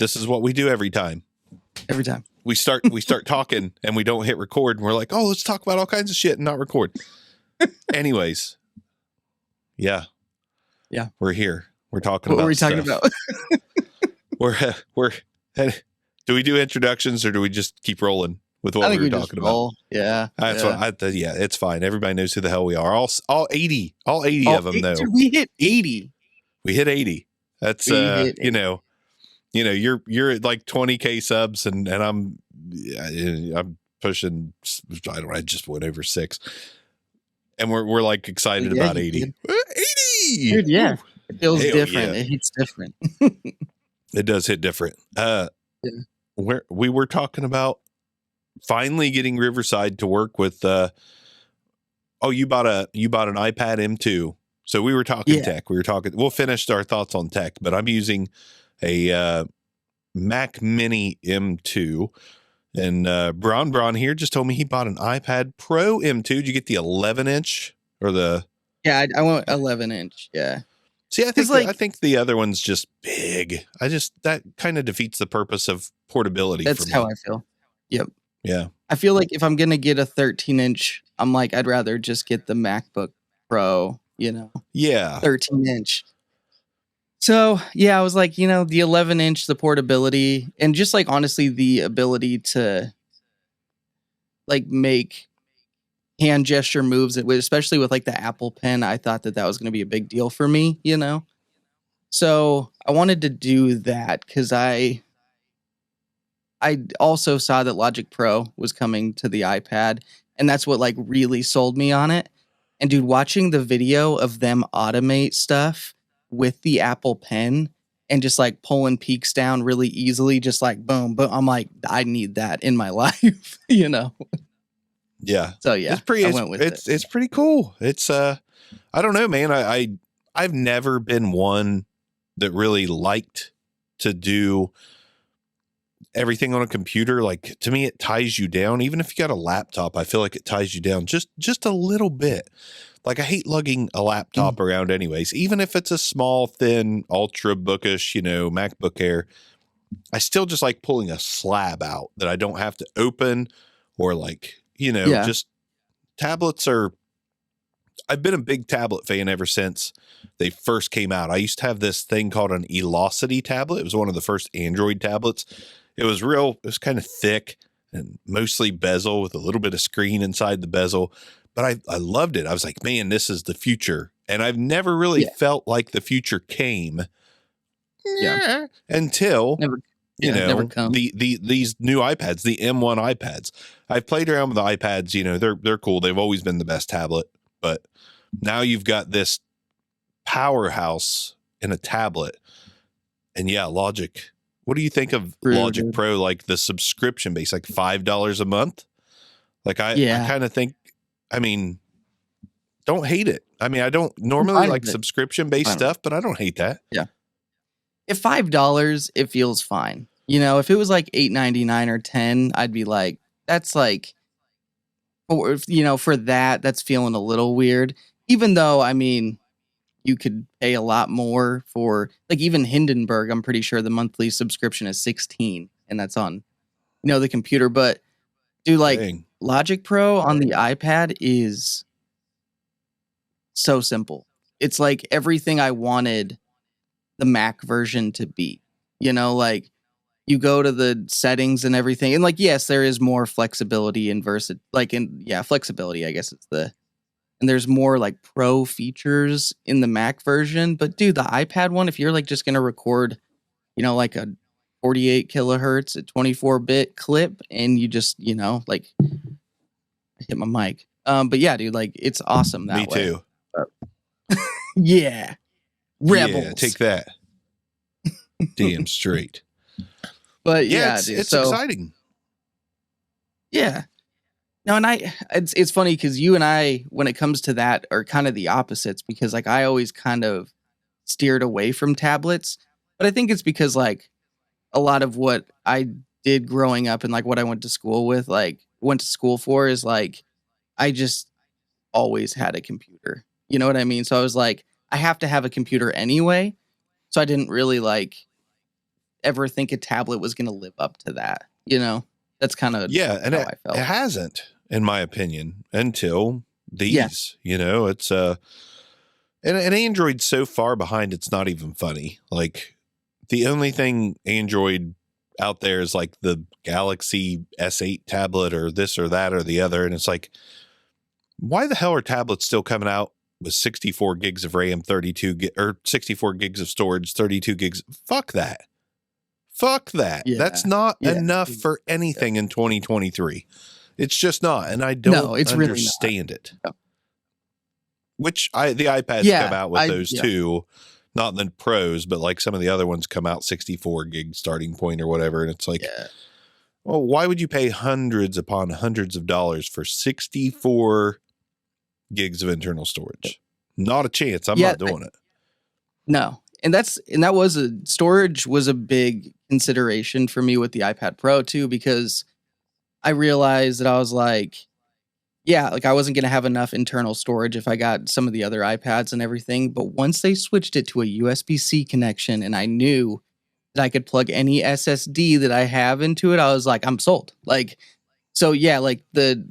this is what we do every time. Every time we start talking and we don't hit record and we're like, oh, let's talk about all kinds of shit and not record. Anyways. Yeah. We're here. We're talking about what were we talking about? we're do we do introductions or do we just keep rolling with what we were talking about? Yeah. That's what it's fine. Everybody knows who the hell we are. All 80 of them though. Dude, we hit 80. We hit 80. That's you know, you're at like 20K subs and I'm pushing, I just went over 6. And we're like excited about 80. 80. Dude, yeah. It feels different. Yeah. It hits different. It does hit different. Where we were talking about finally getting Riverside to work with you bought an iPad M2. So we were talking tech. We'll finish our thoughts on tech, but I'm using a Mac Mini M2. And Bron here just told me he bought an iPad Pro M2. Did you get the 11-inch or the? Yeah, I want 11-inch. Yeah. See, I think the other one's just big. That kind of defeats the purpose of portability. That's how I feel. Yep. Yeah. I feel like if I'm gonna get a 13-inch, I'm like, I'd rather just get the MacBook Pro. Yeah. 13-inch. So yeah, I was like, the 11-inch, the portability, and just like honestly, the ability to like make hand gesture moves, especially with like the Apple Pen. I thought that was going to be a big deal for me, So I wanted to do that because I also saw that Logic Pro was coming to the iPad, and that's what like really sold me on it. And dude, watching the video of them automate stuff with the Apple Pen and just like pulling peaks down really easily, just like boom, boom. I'm like, I need that in my life, Yeah. So yeah, it's pretty cool. It's I don't know, man. I've never been one that really liked to do everything on a computer. Like to me, it ties you down. Even if you got a laptop, I feel like it ties you down just a little bit. Like I hate lugging a laptop around anyways, even if it's a small, thin, ultra bookish, MacBook Air. I still just like pulling a slab out that I don't have to open or like, just tablets I've been a big tablet fan ever since they first came out. I used to have this thing called an Elocity tablet. It was one of the first Android tablets. It was kind of thick and mostly bezel with a little bit of screen inside the bezel. But I loved it. I was like, man, this is the future. And I've never really felt like the future came until, these new iPads, the M1 iPads. I've played around with the iPads. They're cool. They've always been the best tablet. But now you've got this powerhouse in a tablet. And yeah, Logic. What do you think of Logic Pro? Like the subscription base, like $5 a month? Like I kind of think, don't hate it. I don't normally like subscription-based stuff, but I don't hate that. Yeah. If $5, it feels fine. If it was like $8.99 or $10, I'd be like, that's like, or for that's feeling a little weird. Even though, you could pay a lot more for like even Hindenburg. I'm pretty sure the monthly subscription is $16, and that's on, the computer. But dude, like Logic Pro on the iPad is so simple. It's like everything I wanted the Mac version to be, like you go to the settings and everything. And like, yes, there is more flexibility and flexibility, I guess and there's more like pro features in the Mac version. But dude, the iPad one, if you're like just going to record, like a 48 kilohertz at 24-bit clip and you just, like I hit my mic. But yeah, dude, like it's awesome that way. Me too. Yeah. Rebels. Yeah, take that. Damn straight. But it's dude, it's exciting. Yeah. No, and it's funny because you and I, when it comes to that, are kind of the opposites because like I always kind of steered away from tablets. But I think it's because like a lot of what I did growing up and like what I went to school for is like I just always had a computer. You know what I mean? So I was like, I have to have a computer anyway. So I didn't really like ever think a tablet was going to live up to that. That's kind of and how I felt. It hasn't, in my opinion, until these. It's and Android's so far behind, it's not even funny. Like, the only thing Android out there is like the Galaxy S8 tablet or this or that or the other, and it's like, why the hell are tablets still coming out with 64 gigs of RAM, 64 gigs of storage, 32 gigs? Fuck that. Yeah. That's not enough for anything in 2023. It's just not, and I don't understand it. No. Which the iPads come out with those too, not the Pros, but like some of the other ones come out 64 gig starting point or whatever, and it's like, well, why would you pay hundreds upon hundreds of dollars for 64 gigs of internal storage? Not a chance. I'm not doing it. No. Storage was a big consideration for me with the iPad Pro too, because I realized that I was like, I wasn't going to have enough internal storage if I got some of the other iPads and everything. But once they switched it to a USB-C connection and I knew that I could plug any SSD that I have into it, I was like, I'm sold. Like, so like the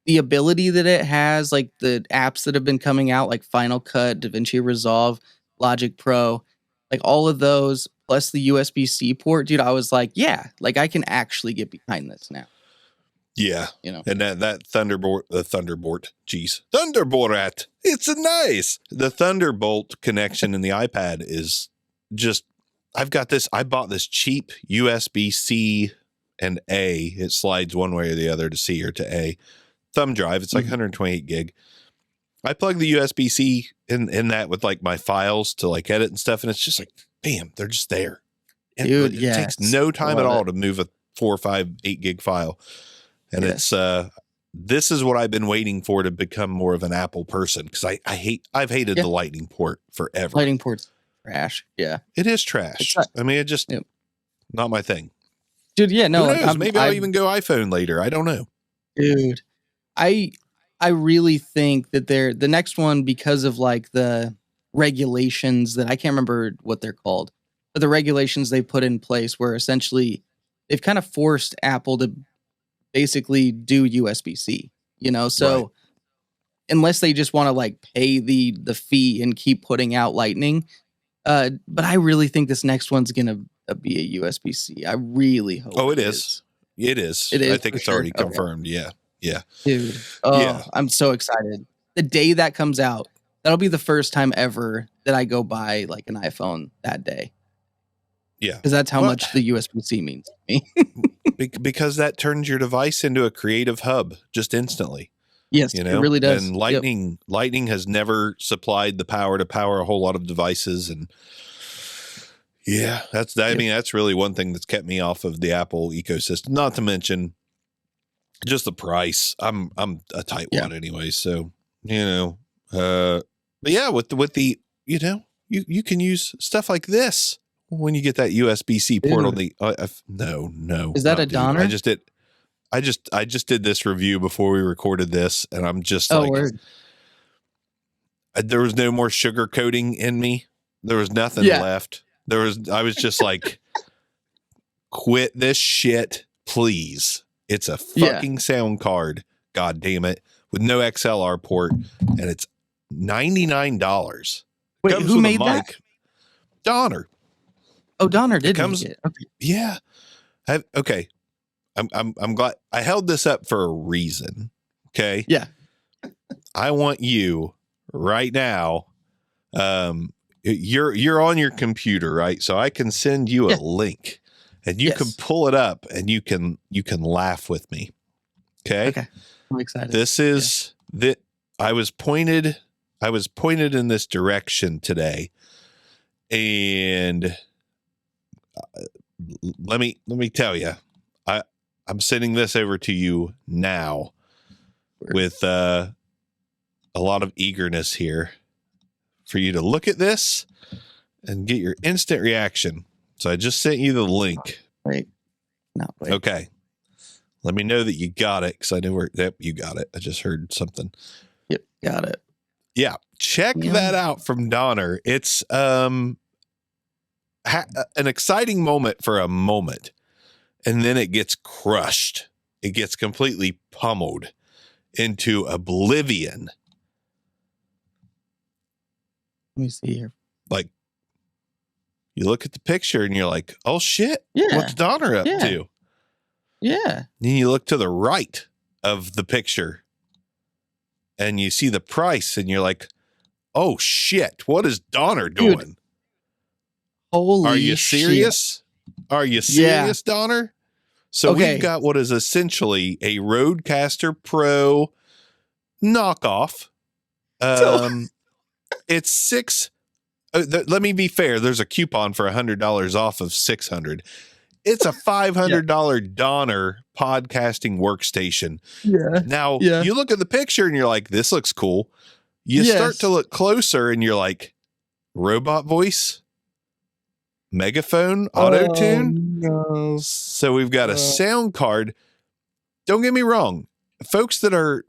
ability that it has, like the apps that have been coming out, like Final Cut, DaVinci Resolve, Logic Pro, like all of those, plus the USB-C port, dude, I was like, I can actually get behind this now. Yeah. And that Thunderbolt, it's nice. The Thunderbolt connection in the iPad is just, I bought this cheap USB-C and A. It slides one way or the other to C or to A thumb drive. It's like 128 gig. I plug the USB-C in that with like my files to like edit and stuff. And it's just like, bam, they're just there. And it takes no time at all to move a 4, 5, 8 gig file. And it's, this is what I've been waiting for to become more of an Apple person. Cause I've hated the Lightning port forever. Lightning port's trash. Yeah. It is trash. I mean, it just not my thing. Dude. Yeah. No, who knows? Maybe I'll even go iPhone later. I don't know. Dude, I really think that the next one, because of like the regulations that I can't remember what they're called, but the regulations they put in place where essentially they've kind of forced Apple to basically do USB-C, so unless they just want to like pay the fee and keep putting out Lightning, but I really think this next one's gonna be a USB-C. I really hope. It is. It is. I think it's already confirmed. Yeah. Dude. I'm so excited. The day that comes out, that'll be the first time ever that I go buy like an iPhone that day. Yeah. Because that's how much the USB-C means to me. Because that turns your device into a creative hub just instantly. Yes, it really does. And Lightning has never supplied the power to power a whole lot of devices. And that's really one thing that's kept me off of the Apple ecosystem. Not to mention just the price. I'm a tightwad anyway. So, but with the, you can use stuff like this when you get that USB-C port on the, no. Is that a Donner? I just did this review before we recorded this, and I'm just there was no more sugar coating in me. There was nothing left. I was just like, quit this shit, please. It's a fucking sound card. God damn it. With no XLR port, and it's $99. Wait, who made that? Donner. Oh, Donner did make it. Okay. Yeah. Okay. I'm glad I held this up for a reason. Okay. Yeah. I want you right now. You're on your computer, right? So I can send you a link, and you can pull it up, and you can laugh with me. Okay. I'm excited. This is that I was pointed in this direction today, and let me tell you, I'm sending this over to you now with a lot of eagerness here for you to look at this and get your instant reaction. So I just sent you the link. Wait. Okay. Let me know that you got it, because I know you got it. I just heard something. Yep, got it. Yeah. Check that out from Donner. It's an exciting moment for a moment, and then it gets crushed. It gets completely pummeled into oblivion. Let me see here. Like, you look at the picture and you're like, oh shit, Yeah. what's Donner up to? Yeah. Then you look to the right of the picture and you see the price and you're like, oh shit, what is Donner doing? Dude, holy Are you serious? Shit. Are you serious, Donner? So we've got what is essentially a Rodecaster Pro knockoff. It's six. Let me be fair. There's a coupon for $100 off of $600. It's a $500 Donner podcasting workstation. Yeah. Now you look at the picture and you're like, this looks cool. You start to look closer and you're like, robot voice, megaphone, auto tune. No. So we've got a sound card. Don't get me wrong. Folks that are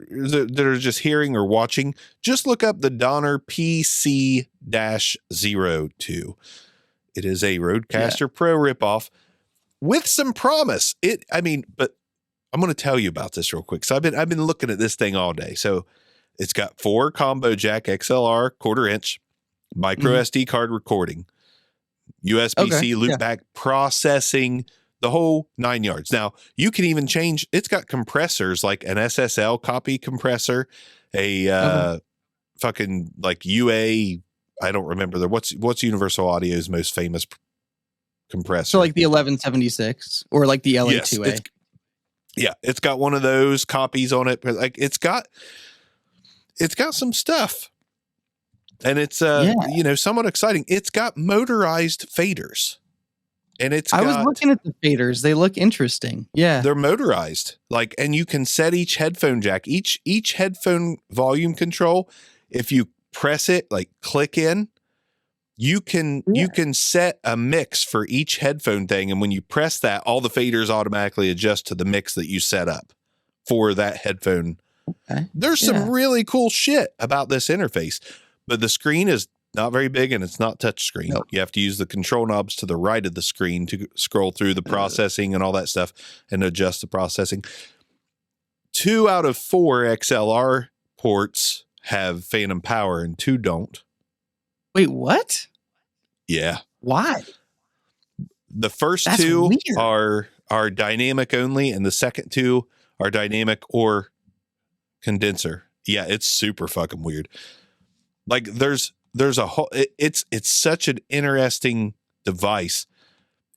just hearing or watching, just look up the Donner PC-02. It is a Rodecaster Pro ripoff with some promise. But I'm going to tell you about this real quick. So I've been looking at this thing all day. So it's got 4 combo jack XLR 1/4 inch micro SD card recording, USB-C loopback processing, the whole 9 yards. Now you can even change. It's got compressors like an SSL copy compressor, a fucking like UA. I don't remember what's Universal Audio's most famous compressor. So like the 1176 or like the LA2A. It's got one of those copies on it. But like it's got some stuff, and it's somewhat exciting. It's got motorized faders. And I was looking at the faders. They look interesting. Yeah. They're motorized. And you can set each headphone jack, each headphone volume control. If you press it, click in, you can set a mix for each headphone thing. And when you press that, all the faders automatically adjust to the mix that you set up for that headphone. Okay. There's some really cool shit about this interface, but the screen is not very big and it's not touch screen. Nope. You have to use the control knobs to the right of the screen to scroll through the processing and all that stuff and adjust the processing. 2 out of 4 XLR ports have phantom power and 2 don't. Wait, what? Yeah. Why? The first 2 are dynamic only, and the second 2 are dynamic or condenser. Yeah, it's super fucking weird. There's a whole, it's such an interesting device.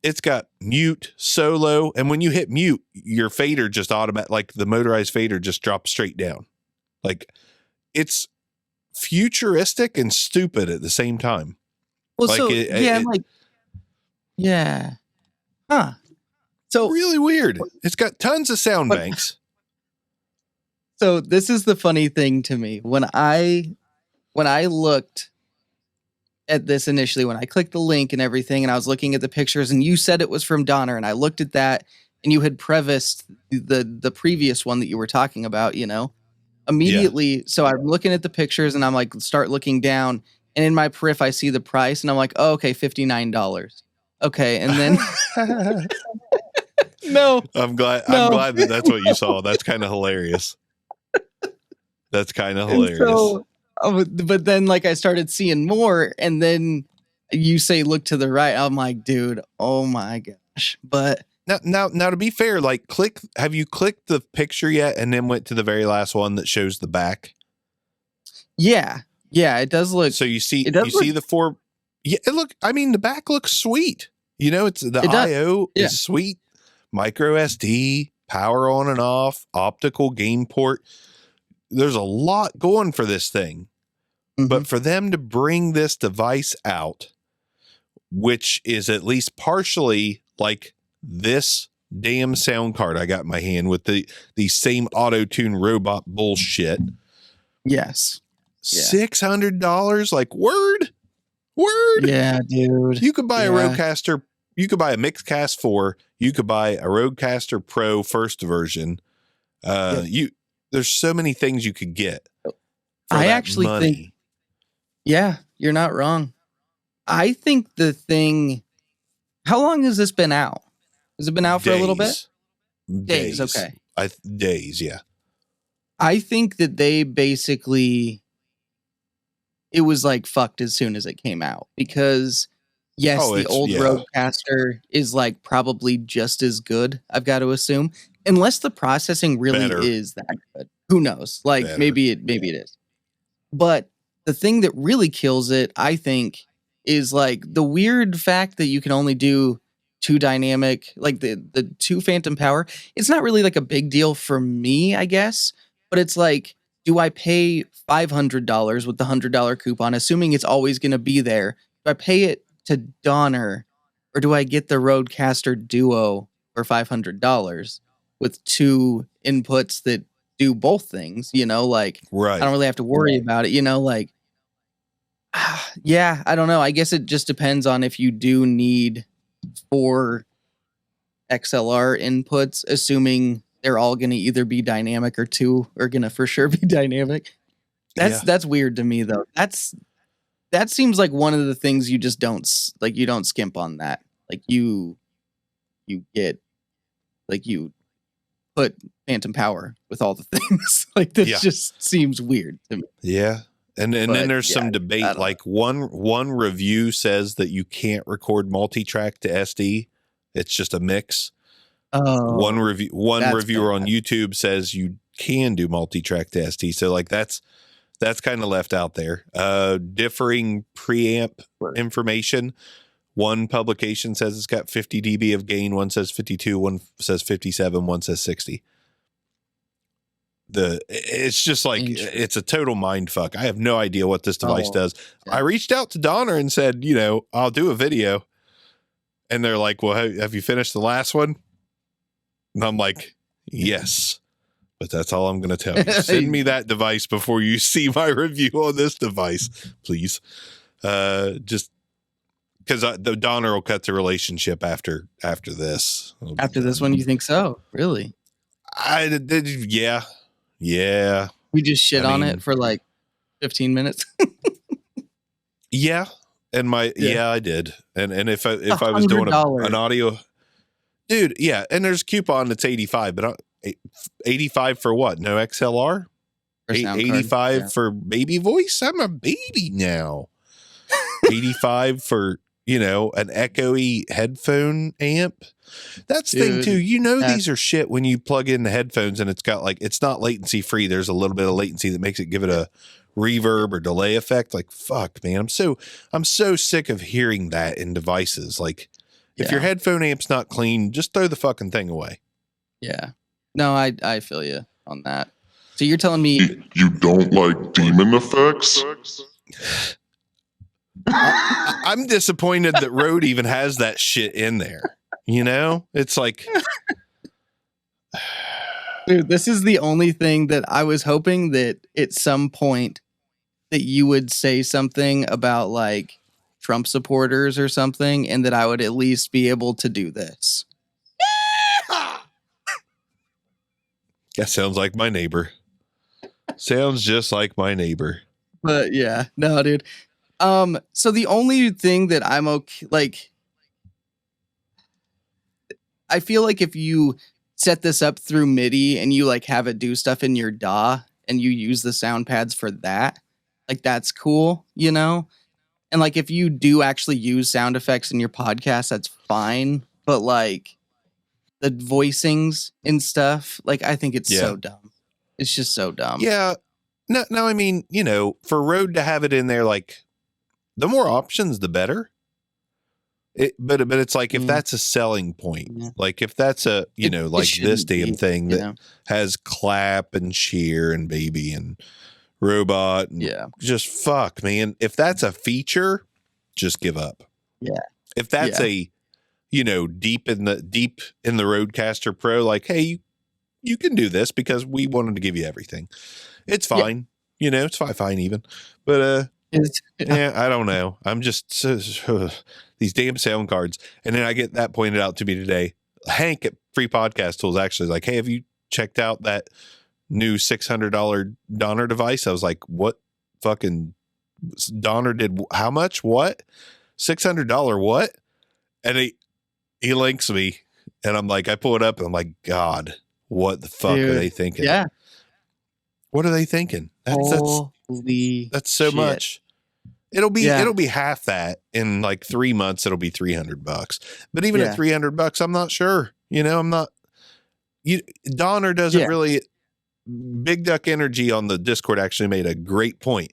It's got mute, solo, and when you hit mute, your fader just the motorized fader just drops straight down. It's futuristic and stupid at the same time. Well, Huh. So really weird. It's got tons of sound banks. So this is the funny thing to me. When I looked at this initially, when I clicked the link and everything, and I was looking at the pictures, and you said it was from Donner, and I looked at that, and you had prefaced the previous one that you were talking about, immediately. Yeah. So I'm looking at the pictures, and I'm like, start looking down, and in my periph, I see the price, and I'm like, oh, okay, $59. Okay, and then no, I'm glad that that's what you saw. That's kind of hilarious. That's kind of hilarious. So, but then I started seeing more, and then you say look to the right. I'm like, dude, oh my gosh. But now to be fair, have you clicked the picture yet and then went to the very last one that shows the back? Yeah, it does look. So you see the 4. Yeah, the back looks sweet. It's the IO is sweet. Micro SD, power on and off, optical gain port. There's a lot going for this thing. Mm-hmm. But for them to bring this device out, which is at least partially like this damn sound card I got in my hand with the same auto-tune robot bullshit. Yes. $600? Word? Yeah, dude. You could buy a Rodecaster. You could buy a Mixcast 4. You could buy a Rodecaster Pro first version. There's so many things you could get. I actually think, you're not wrong. I think the thing How long has this been out? Has it been out for a little bit? Days. Okay. Days, yeah. I think that they basically, it was like fucked as soon as it came out because yes, the old Rodecaster is like probably just as good, I've got to assume, unless the processing really is that good. Who knows? Like maybe it is. But the thing that really kills it, I think, is like the weird fact that you can only do 2 dynamic, like the 2 phantom power. It's not really like a big deal for me, I guess, but it's like, do I pay $500 with the $100 coupon, assuming it's always going to be there? Do I pay it to Donner, or do I get the Rodecaster Duo for $500 with 2 inputs that do both things? You know, like right. I don't really have to worry about it. You know, like yeah, I don't know. I guess it just depends on if you do need 4 XLR inputs, assuming they're all going to either be dynamic or 2 are going to for sure be dynamic. That's weird to me though. That seems like one of the things you just don't like. You don't skimp on that. Like you get, like you put phantom power with all the things. Like this just seems weird to me. Yeah. And then there's some debate. Like one review says that you can't record multi-track to SD. It's just a mix. Oh, one reviewer on YouTube says you can do multi-track to SD. So like that's kind of left out there. Differing preamp information. One publication says it's got 50 dB of gain. One says 52. One says 57. One says 60. It's just like it's a total mind fuck. I have no idea what this device does. Yeah. I reached out to Donner and said, I'll do a video, and they're like, well, have you finished the last one? And I'm like, yes, but that's all I'm going to tell you. Send me that device before you see my review on this device, please. Just because the Donner will cut the relationship after this. After this one, you think so? Really? I did. Yeah. We just shit on it for like 15 minutes. Yeah. And I did. And if I was doing an audio, dude, yeah. And there's a coupon that's 85, but 85 for what? No XLR? 85 for baby voice? I'm a baby now. 85 for, an echoey headphone amp. That's the thing too. These are shit when you plug in the headphones and it's got like, it's not latency free. There's a little bit of latency that makes it give it a reverb or delay effect. Like, fuck, man. I'm so sick of hearing that in devices. Like, if your headphone amp's not clean, just throw the fucking thing away. Yeah. No, I feel you on that. So you're telling me you don't like demon effects? I'm disappointed that Rode even has that shit in there. It's like, dude, this is the only thing that I was hoping that at some point that you would say something about like Trump supporters or something, and that I would at least be able to do this. That sounds like my neighbor. Sounds just like my neighbor. But yeah, no, dude. So the only thing that I'm okay, like, I feel like if you set this up through MIDI and you like have it do stuff in your DAW and you use the sound pads for that, like that's cool, And like if you do actually use sound effects in your podcast, that's fine. But like the voicings and stuff, like I think it's so dumb. It's just so dumb. Yeah. No, I mean, for Rode to have it in there, like the more options, the better. But it's like, if that's a selling point, like if that's a, like this damn thing that has clap and shear and baby and robot. And just fuck, man. If that's a feature, just give up. Yeah. If that's a, deep in the Rodecaster Pro, like, hey, you can do this because we wanted to give you everything. It's fine. It's fine even. But, I don't know. I'm just these damn sound cards. And then I get that pointed out to me today. Hank at Free Podcast Tools actually is like, hey, have you checked out that new $600 Donner device? I was like, what fucking Donner did? How much? What? $600 what? And he links me, and I'm like, I pull it up, and I'm like, God, what the fuck are they thinking? Yeah. What are they thinking? Holy that's so shit. much. It'll be half that in like 3 months. It'll be $300. But even at $300, I'm not sure. I'm not. Donner doesn't really. Big Duck Energy on the Discord actually made a great point.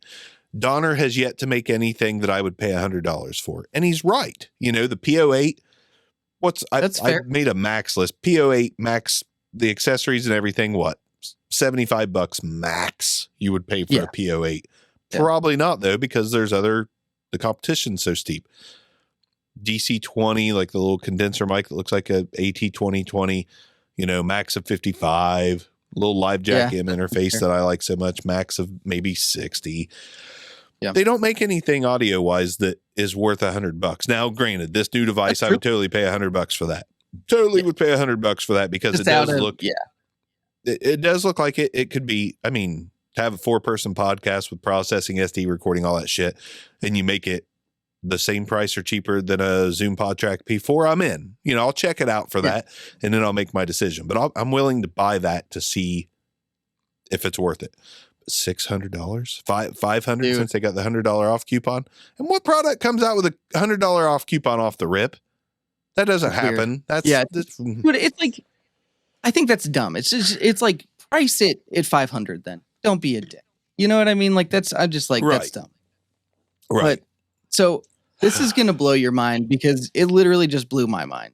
Donner has yet to make anything that I would pay $100 for, and he's right. The P08. I made a max list. P08 max, the accessories and everything. What? $75 max you would pay for a P08. Probably not though, because the competition's so steep. DC20, like the little condenser mic that looks like a AT2020, max of 55, little live jack M interface that I like so much, max of maybe 60. Yeah. They don't make anything audio wise that is worth $100. Now, granted, this new device, I would totally pay $100 for that. Totally would pay $100 for that, because it does look, it does look like it could be, to have a 4-person podcast with processing, SD recording, all that shit, and you make it the same price or cheaper than a Zoom PodTrack P4, I'm in. I'll check it out for that, and then I'll make my decision. But I'm willing to buy that to see if it's worth it. $600, $500 since they got the $100 off coupon. And what product comes out with a $100 off coupon off the rip? That doesn't happen. Weird. But it's like, I think that's dumb. It's like, price it at $500 then. Don't be a dick. You know what I mean? Like I'm just like, that's dumb. Right. But so this is going to blow your mind, because it literally just blew my mind.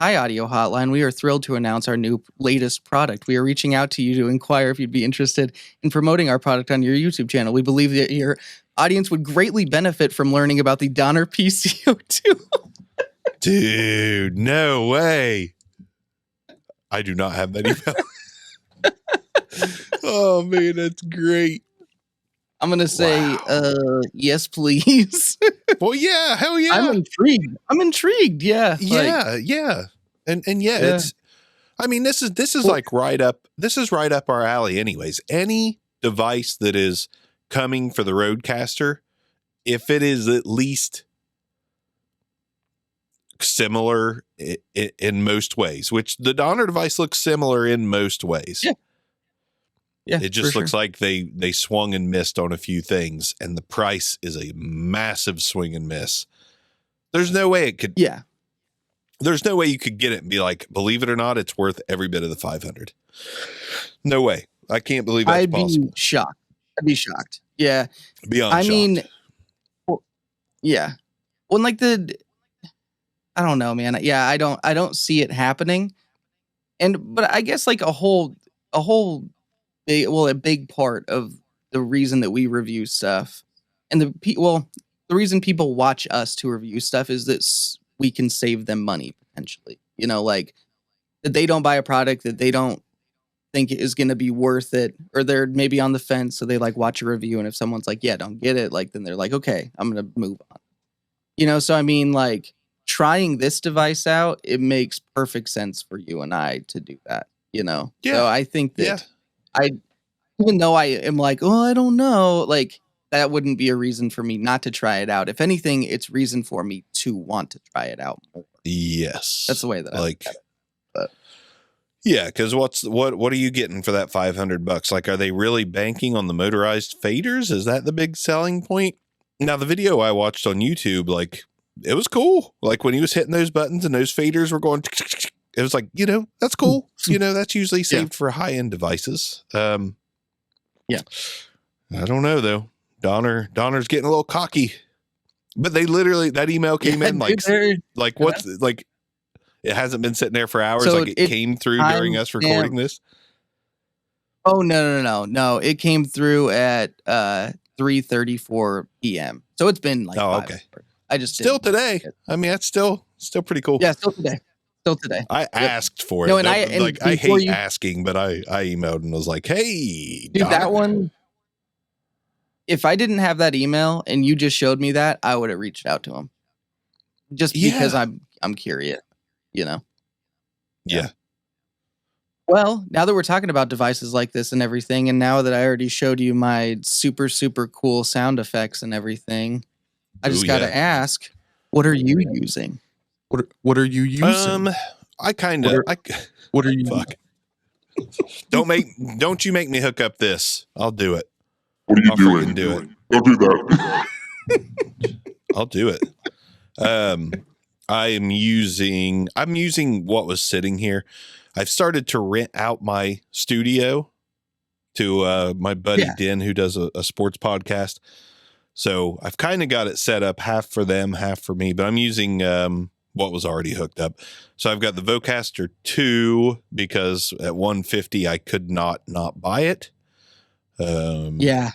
Hi, Audio Hotline. We are thrilled to announce our latest product. We are reaching out to you to inquire if you'd be interested in promoting our product on your YouTube channel. We believe that your audience would greatly benefit from learning about the Donner PCO2. Dude, no way. I do not have that email. Oh man, that's great. I'm gonna say, yes, please. Well, yeah, hell yeah. I'm intrigued. Yeah, yeah. And it's. This is like right up. This is right up our alley. Anyways, any device that is coming for the Rodecaster, if it is at least similar in most ways, which the Donner device looks similar in most ways. Yeah, it just looks like they swung and missed on a few things, and the price is a massive swing and miss. There's no way it could. Yeah. There's no way you could get it and be like, believe it or not, it's worth every bit of the 500. No way. I can't believe that's possible. I'd be shocked. Yeah. Beyond shocked. Well, yeah. Well, like I don't know, man. Yeah, I don't see it happening. But I guess like a big part of the reason that we review stuff, and the reason people watch us to review stuff is that we can save them money potentially. Like that they don't buy a product that they don't think is going to be worth it, or they're maybe on the fence, so they like watch a review, and if someone's like, yeah, don't get it, like then they're like, okay, I'm going to move on. So like trying this device out, it makes perfect sense for you and I to do that. Yeah. So I think that even though I am like, oh, I don't know, like that wouldn't be a reason for me not to try it out. If anything, it's reason for me to want to try it out more. Yes. That's the way that I like. Look at it. But. Yeah, because what are you getting for that $500? Like, are they really banking on the motorized faders? Is that the big selling point? Now, the video I watched on YouTube, like, it was cool. Like when he was hitting those buttons and those faders were going, it was like, that's cool. That's usually saved for high-end devices. I don't know though. Donner's getting a little cocky, but they literally, that email came in like what's like, it hasn't been sitting there for hours. So like it came through during us recording this. Oh, no. It came through at 3:34 p.m. So it's been like 5 hours. I just still today. That's still pretty cool. Yeah, still today. I asked for it. No, I hate asking, but I emailed and was like, "Hey, dude, that one. If I didn't have that email and you just showed me that, I would have reached out to him. Just because I'm curious, Yeah. Well, now that we're talking about devices like this and everything, and now that I already showed you my super, super cool sound effects and everything, I just got to ask, what are you using? What are you using? I kind of. What are you? Fuck. Don't you make me hook up this. I'll do it. What are you I'll doing? freaking do it. Don't do that. I'll do it. I'm using what was sitting here. I've started to rent out my studio to my buddy Den, who does a sports podcast. So I've kind of got it set up half for them, half for me, but I'm using what was already hooked up. So I've got the Vocaster 2 because at $150 I could not buy it. Yeah.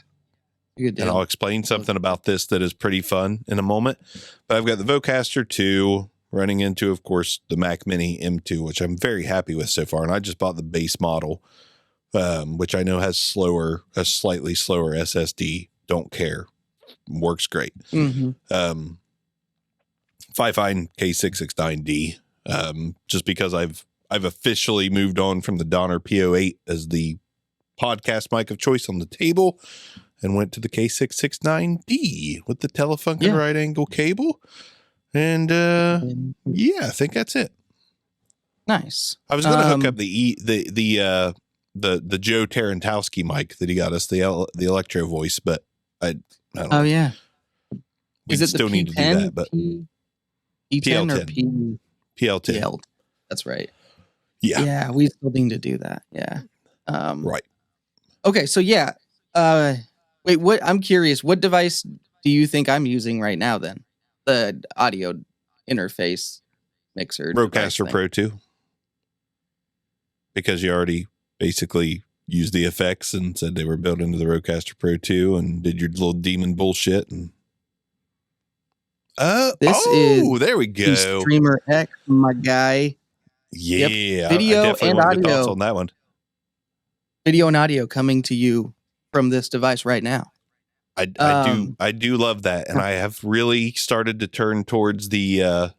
Good deal. And I'll explain something about this that is pretty fun in a moment. But I've got the Vocaster 2 running into, of course, the Mac Mini M2, which I'm very happy with so far. And I just bought the base model, which I know has a slightly slower SSD. Don't care. Works great. Mm-hmm. Fifine K669D, just because I've officially moved on from the Donner P08 as the podcast mic of choice on the table and went to the K669D with the Telefunken right angle cable. And I think that's it. Nice. I was going to hook up the Joe Tarantowski mic that he got us, the Electro Voice, but I don't know. Oh yeah. We still need to do that, but P10 or PL10. PL. That's right. Yeah. Yeah, we still need to do that. Yeah. Right. Okay, so yeah. Wait, what? I'm curious. What device do you think I'm using right now? Then the audio interface mixer. Rodecaster Pro 2. Because you already basically used the effects and said they were built into the Rodecaster Pro 2 and did your little demon bullshit and. There we go. Streamer X, my guy. Yeah, yep. Video and audio on that one. Video and audio coming to you from this device right now. I do love that, and I have really started to turn towards the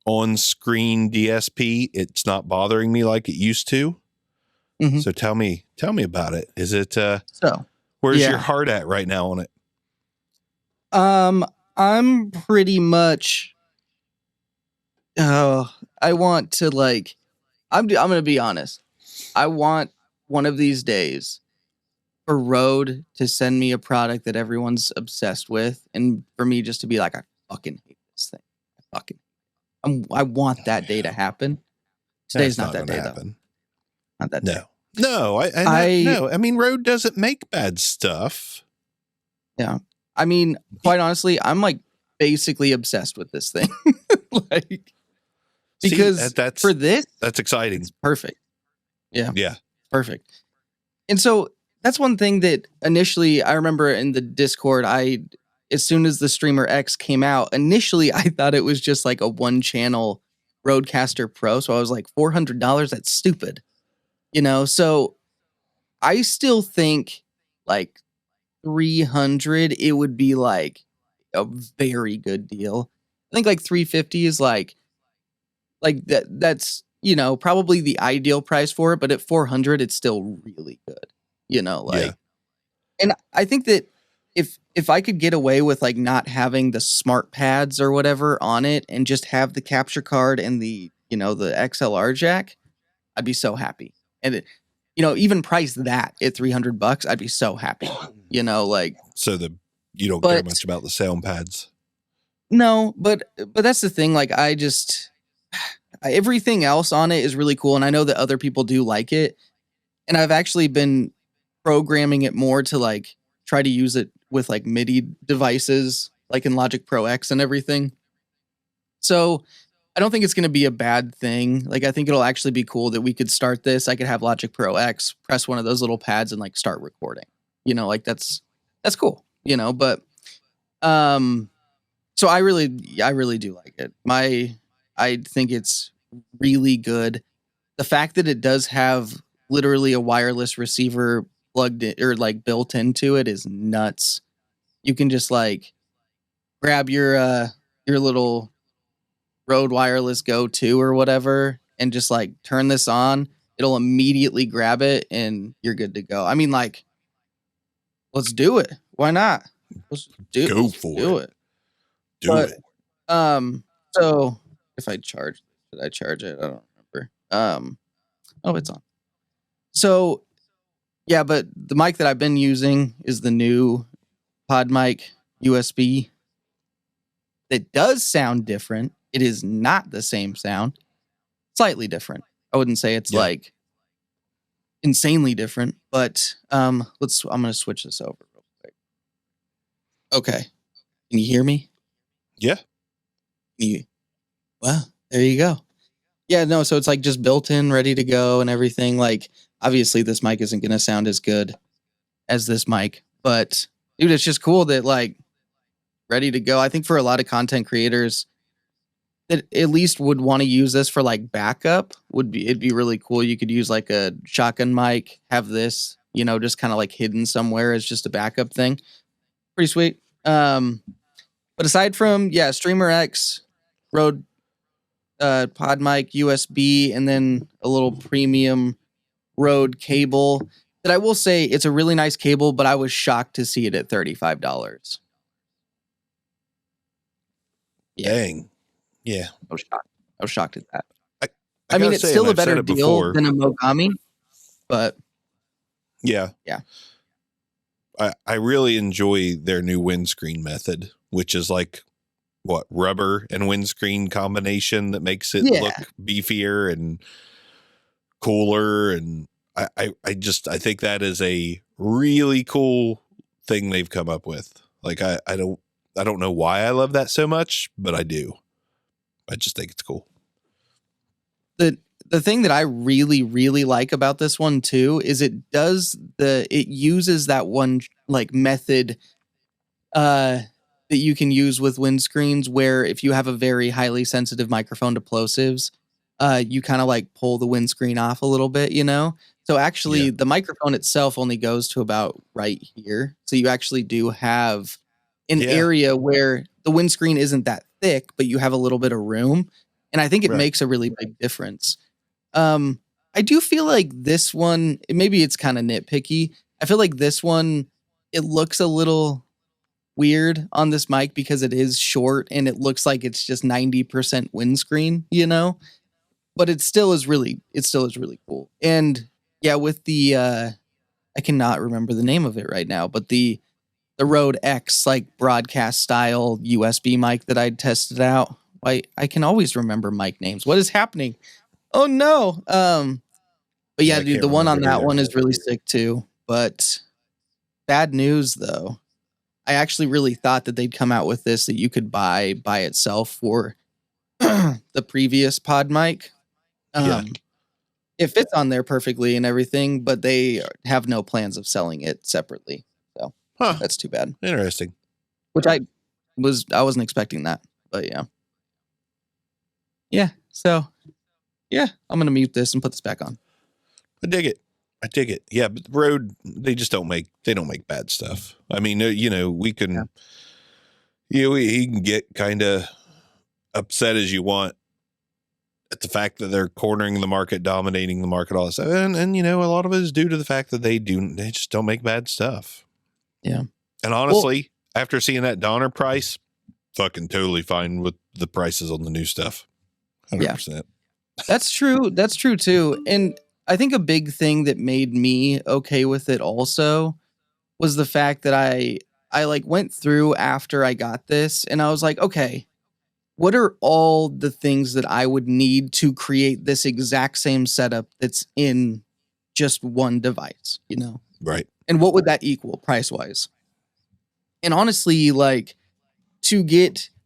on-screen DSP. It's not bothering me like it used to. Mm-hmm. So tell me about it. Is it where's your heart at right now on it? I'm pretty much I want to I'm going to be honest. I want one of these days for Rode to send me a product that everyone's obsessed with and for me just to be like, I fucking hate this thing. I want that day to happen. Today's not that day though. Not that day. No, I mean, Rode doesn't make bad stuff. Yeah. I mean, quite honestly, I'm basically obsessed with this thing. Because for this, that's exciting. It's perfect. Yeah. Yeah. Perfect. And so that's one thing that initially I remember in the Discord, as soon as the Streamer X came out, initially I thought it was just a one-channel Rodecaster Pro. So I was like, $400, that's stupid. So I still think 300, it would be a very good deal. I think 350 is that's probably the ideal price for it, but at 400 it's still really good. And I think that if I could get away with not having the smart pads or whatever on it and just have the capture card and the the XLR jack, I'd be so happy. And even price that at $300, I'd be so happy. So you don't care much about the sound pads. No, but that's the thing. Everything else on it is really cool, and I know that other people do like it. And I've actually been programming it more to try to use it with MIDI devices, in Logic Pro X and everything. So I don't think it's going to be a bad thing. I think it'll actually be cool that we could start this. I could have Logic Pro X, press one of those little pads and start recording. That's cool. But so I really do like it. I think it's really good. The fact that it does have literally a wireless receiver plugged in or built into it is nuts. You can just grab your little Rode Wireless Go 2 or whatever and just turn this on. It'll immediately grab it and you're good to go. I mean, let's do it. Why not? Let's do it. Do it. So if I charge. Did I charge it? I don't remember. Oh, it's on. So yeah, but the mic that I've been using is the new Podmic USB. It does sound different. It is not the same sound. Slightly different. I wouldn't say it's like insanely different, but I'm gonna switch this over real quick. Okay. Can you hear me? Yeah. Well, there you go. Yeah, no, so it's like just built in, ready to go and everything. Like, obviously this mic isn't gonna sound as good as this mic, but dude, it's just cool that like ready to go. I think for a lot of content creators that at least would want to use this for like backup it'd be really cool. You could use like a shotgun mic, have this, just kind of like hidden somewhere as just a backup thing. Pretty sweet. But aside from Streamer X, Rode Podmic USB, and then a little premium Rode cable that I will say it's a really nice cable, but I was shocked to see it at $35. Yeah. Dang. Yeah. I was shocked at that. I mean, it's still a better deal than a Mogami, but yeah. I really enjoy their new windscreen method, which is like rubber and windscreen combination that makes it look beefier and cooler. And I think that is a really cool thing they've come up with. Like, I don't know why I love that so much, but I do. I just think it's cool. The thing that I really, really like about this one too is it uses that one like method that you can use with windscreens where if you have a very highly sensitive microphone to plosives, you kind of like pull the windscreen off a little bit, So actually the microphone itself only goes to about right here. So you actually do have an area where the windscreen isn't that thick, but you have a little bit of room. And I think it makes a really big difference. I do feel like this one, maybe it's kind of nitpicky. I feel like this one, it looks a little weird on this mic because it is short and it looks like it's just 90% windscreen, but it still is really cool. And with the, I cannot remember the name of it right now, but the Rode X, like broadcast style USB mic that I tested out. I can always remember mic names. What is happening? Oh no. But dude, the one on that one is really sick too. But bad news though. I actually really thought that they'd come out with this that you could buy by itself for the previous pod mic. It fits on there perfectly and everything, but they have no plans of selling it separately. So that's too bad. Interesting. Which I wasn't expecting that, but yeah. So I'm gonna mute this and put this back on. I dig it. Yeah, but Rode, they just don't make bad stuff. I mean, we can, you can get kind of upset as you want at the fact that they're cornering the market, dominating the market, all that stuff. And a lot of it is due to the fact that they just don't make bad stuff. Yeah. And honestly, after seeing that Donner price, fucking totally fine with the prices on the new stuff. 100%. Yeah. That's true too. And I think a big thing that made me okay with it also was the fact that I like went through after I got this and I was like, okay, what are all the things that I would need to create this exact same setup that's in just one device, Right. And what would that equal price wise? And honestly, like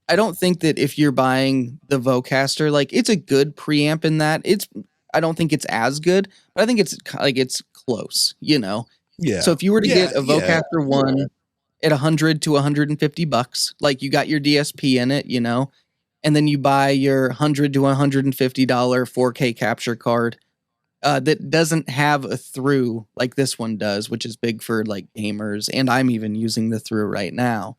I don't think that if you're buying the Vocaster, like it's a good preamp in that I don't think it's as good, but I think it's close, Yeah. So if you were to get a Vocaster 1 at $100 to $150, like you got your DSP in it, and then you buy your $100 to $150 4K capture card that doesn't have a through like this one does, which is big for like gamers, and I'm even using the through right now.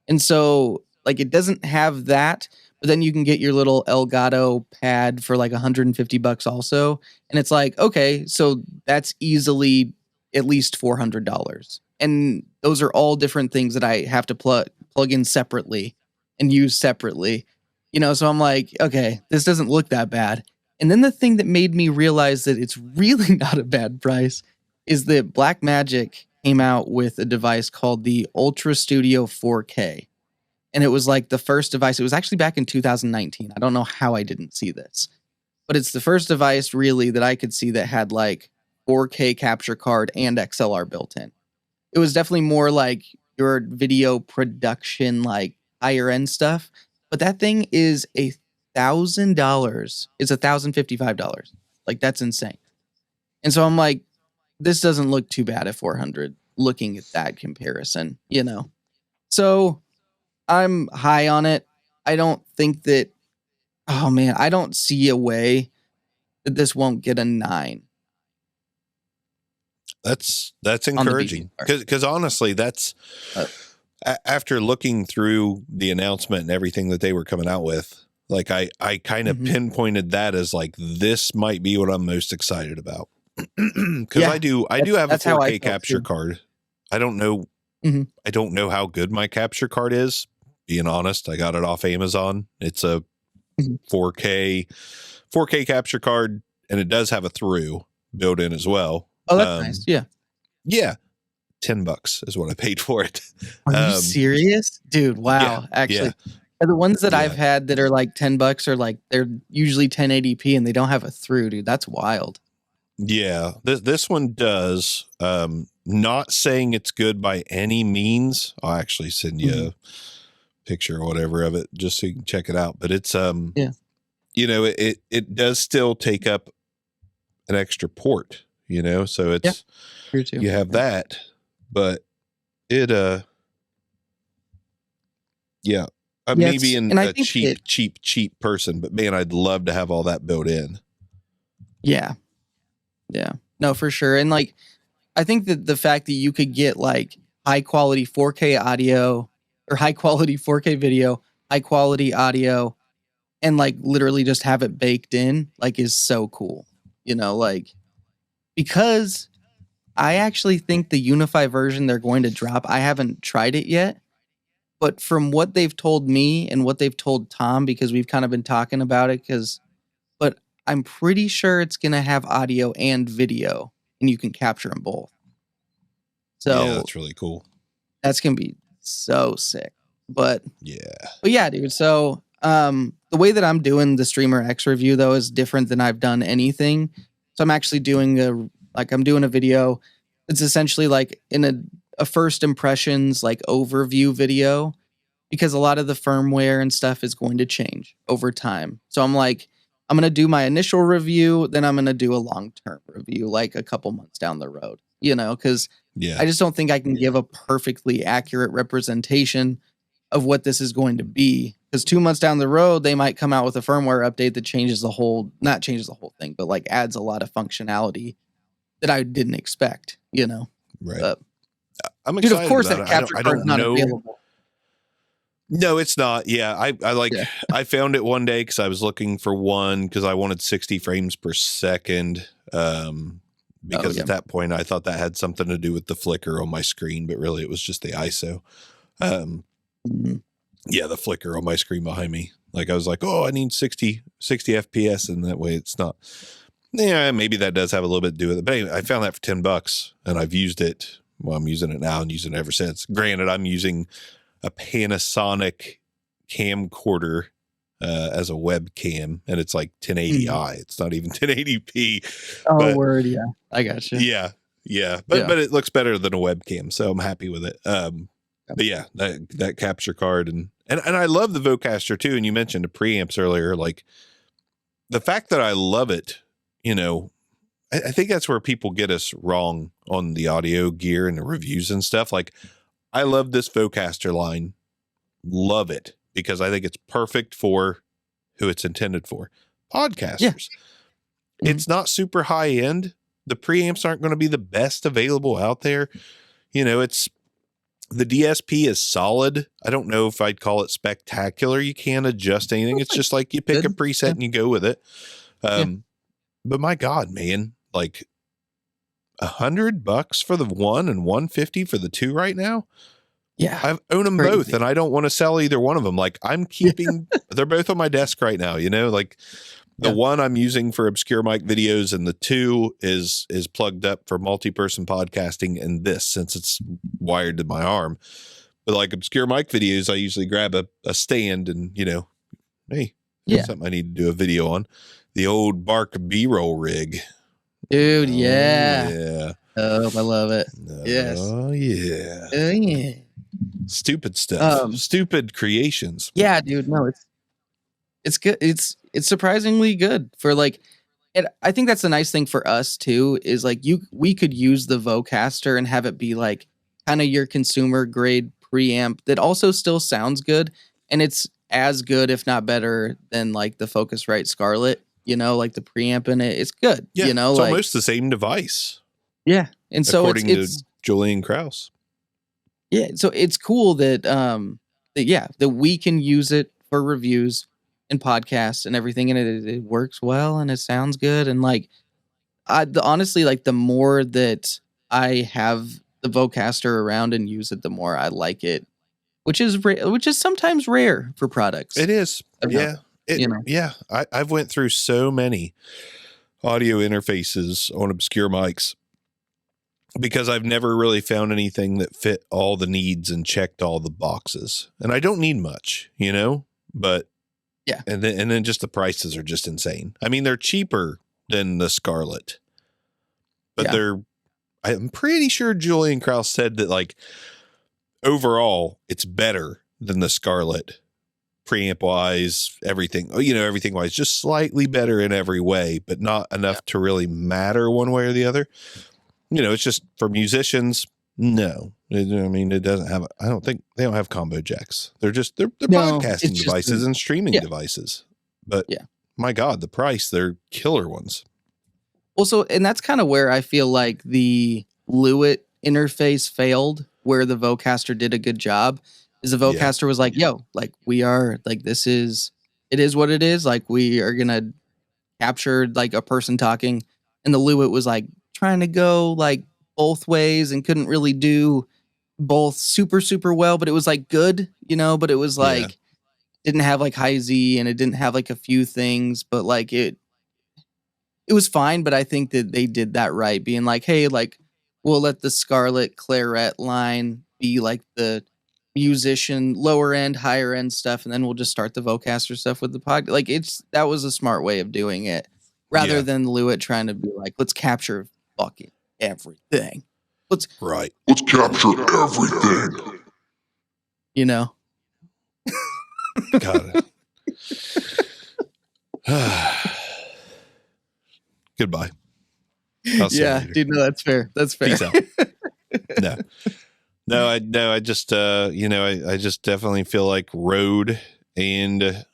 And so like it doesn't have that, but then you can get your little Elgato pad for like $150 also. And it's like, okay, so that's easily at least $400. And those are all different things that I have to plug in separately and use separately. So I'm like, okay, this doesn't look that bad. And then the thing that made me realize that it's really not a bad price is that Blackmagic came out with a device called the Ultra Studio 4K. And it was like the first device. It was actually back in 2019. I don't know how I didn't see this, but it's the first device really that I could see that had like 4K capture card and XLR built in. It was definitely more like your video production, like higher end stuff. But that thing is $1,000. It's $1,055. Like that's insane. And so I'm like, this doesn't look too bad at 400. Looking at that comparison, So I'm high on it. I don't think that. Oh man, I don't see a way that this won't get a 9. That's encouraging because honestly, that's after looking through the announcement and everything that they were coming out with. Like I kind of pinpointed that as like this might be what I'm most excited about because I do have a 4K capture card. I don't know. I don't know how good my capture card is. Being honest, I got it off Amazon. It's a 4K capture card, and it does have a through built in as well. Oh, that's nice. Yeah. Yeah. $10 is what I paid for it. Are you serious? Dude, wow. Yeah, actually, the ones that I've had that are like $10 are like, they're usually 1080p and they don't have a through, dude. That's wild. Yeah. This one does. Not saying it's good by any means. I'll actually send you a picture or whatever of it just so you can check it out. But it's, it does still take up an extra port, so it's, true too. You have that, but it, I may be a cheap person, but man, I'd love to have all that built in. Yeah. Yeah. No, for sure. And like, I think that the fact that you could get like high quality 4K audio or high quality 4K video, high quality audio, and like literally just have it baked in, like is so cool, because I actually think the Unify version they're going to drop, I haven't tried it yet, but from what they've told me and what they've told Tom, because we've kind of been talking about it, but I'm pretty sure it's going to have audio and video and you can capture them both. So yeah, that's really cool. That's going to be so sick. But yeah, dude. So, the way that I'm doing the Streamer X review though is different than I've done anything. So I'm actually doing a video. It's essentially like in a first impressions, like overview video, because a lot of the firmware and stuff is going to change over time. So I'm going to do my initial review, then I'm going to do a long-term review, like a couple months down the road, because I just don't think I can give a perfectly accurate representation of what this is going to be. Because 2 months down the road, they might come out with a firmware update that not changes the whole thing, but like adds a lot of functionality that I didn't expect, Right. I'm excited. Dude, of course, that capture card is not available. No, it's not. Yeah, I found it one day because I was looking for one because I wanted 60 frames per second. Because at that point I thought that had something to do with the flicker on my screen, but really it was just the ISO. Yeah, the flicker on my screen behind me. Like I was like, oh, I need 60 FPS, and that way it's not. Yeah, maybe that does have a little bit to do with it. But anyway, I found that for $10, and I've used it. Well, I'm using it now and using it ever since. Granted, I'm using a Panasonic camcorder as a webcam, and it's like 1080i. It's not even 1080p. Oh, word, yeah, I got you. Yeah, but it looks better than a webcam, so I'm happy with it. But yeah, that capture card and I love the Vocaster Two. And you mentioned the preamps earlier, like the fact that I love it. I think that's where people get us wrong on the audio gear and the reviews and stuff. Like I love this Vocaster line, love it because I think it's perfect for who it's intended for, podcasters. Yeah. It's not super high end. The preamps aren't going to be the best available out there. It's. The DSP is solid. I don't know if I'd call it spectacular. You can't adjust anything. It's just like you pick a preset and you go with it. But my God, man, like $100 for the one and $150 for the two right now. Yeah. I own them Crazy. both, and I don't want to sell either one of them. Like I'm keeping, they're both on my desk right now. You know, like the one I'm using for Obscure Mic videos, and the two is plugged up for multi-person podcasting. And this, since it's wired to my arm, but like Obscure Mic videos, I usually grab a stand, and hey, that's something I need to do a video on. The old Bark B-roll rig, dude. Oh, Yeah. yeah. Oh, I love it. Yes. Oh yeah. Oh, yeah. Stupid stuff. Stupid creations. Yeah, dude. No, it's good. It's surprisingly good for like. And I think that's the nice thing for us too is like we could use the Vocaster and have it be like kind of your consumer grade preamp that also still sounds good, and it's as good if not better than like the Focusrite Scarlett. Like the preamp in it, it's good. Yeah, it's like, almost the same device. Yeah, and so according it's to Julian Krause. Yeah, so it's cool that that we can use it for reviews and podcasts and everything, and it works well and it sounds good. And like, honestly, like the more that I have the Vocaster around and use it, the more I like it, which is sometimes rare for products. It is, yeah. I've went through so many audio interfaces on Obscure Mics, because I've never really found anything that fit all the needs and checked all the boxes. And I don't need much, but yeah. And then just the prices are just insane. I mean, they're cheaper than the Scarlett, but I'm pretty sure Julian Krause said that like overall it's better than the Scarlett preamp wise, everything, everything wise, just slightly better in every way, but not enough to really matter one way or the other. It's just for musicians. No, it doesn't have. I don't think they don't have combo jacks. They're podcasting devices and streaming devices. But my God, the price, they're killer ones. Well, so and that's kind of where I feel like the Lewitt interface failed, where the Vocaster did a good job. Is the Vocaster was like, yo, like we are like it is what it is. Like we are gonna capture like a person talking, and the Lewitt was like trying to go like both ways and couldn't really do both super, super well, but it was like good, but it was like, didn't have like high Z and it didn't have like a few things, but like it was fine. But I think that they did that right, being like, hey, like we'll let the Scarlett Claret line be like the musician, lower end, higher end stuff. And then we'll just start the Vocaster stuff with the pod. Like that was a smart way of doing it rather than Lewitt trying to be like, let's capture fucking everything. Let's capture everything. Got it. Goodbye. Yeah, dude. No, that's fair. That's fair. Peace out. I just I just definitely feel like Rode and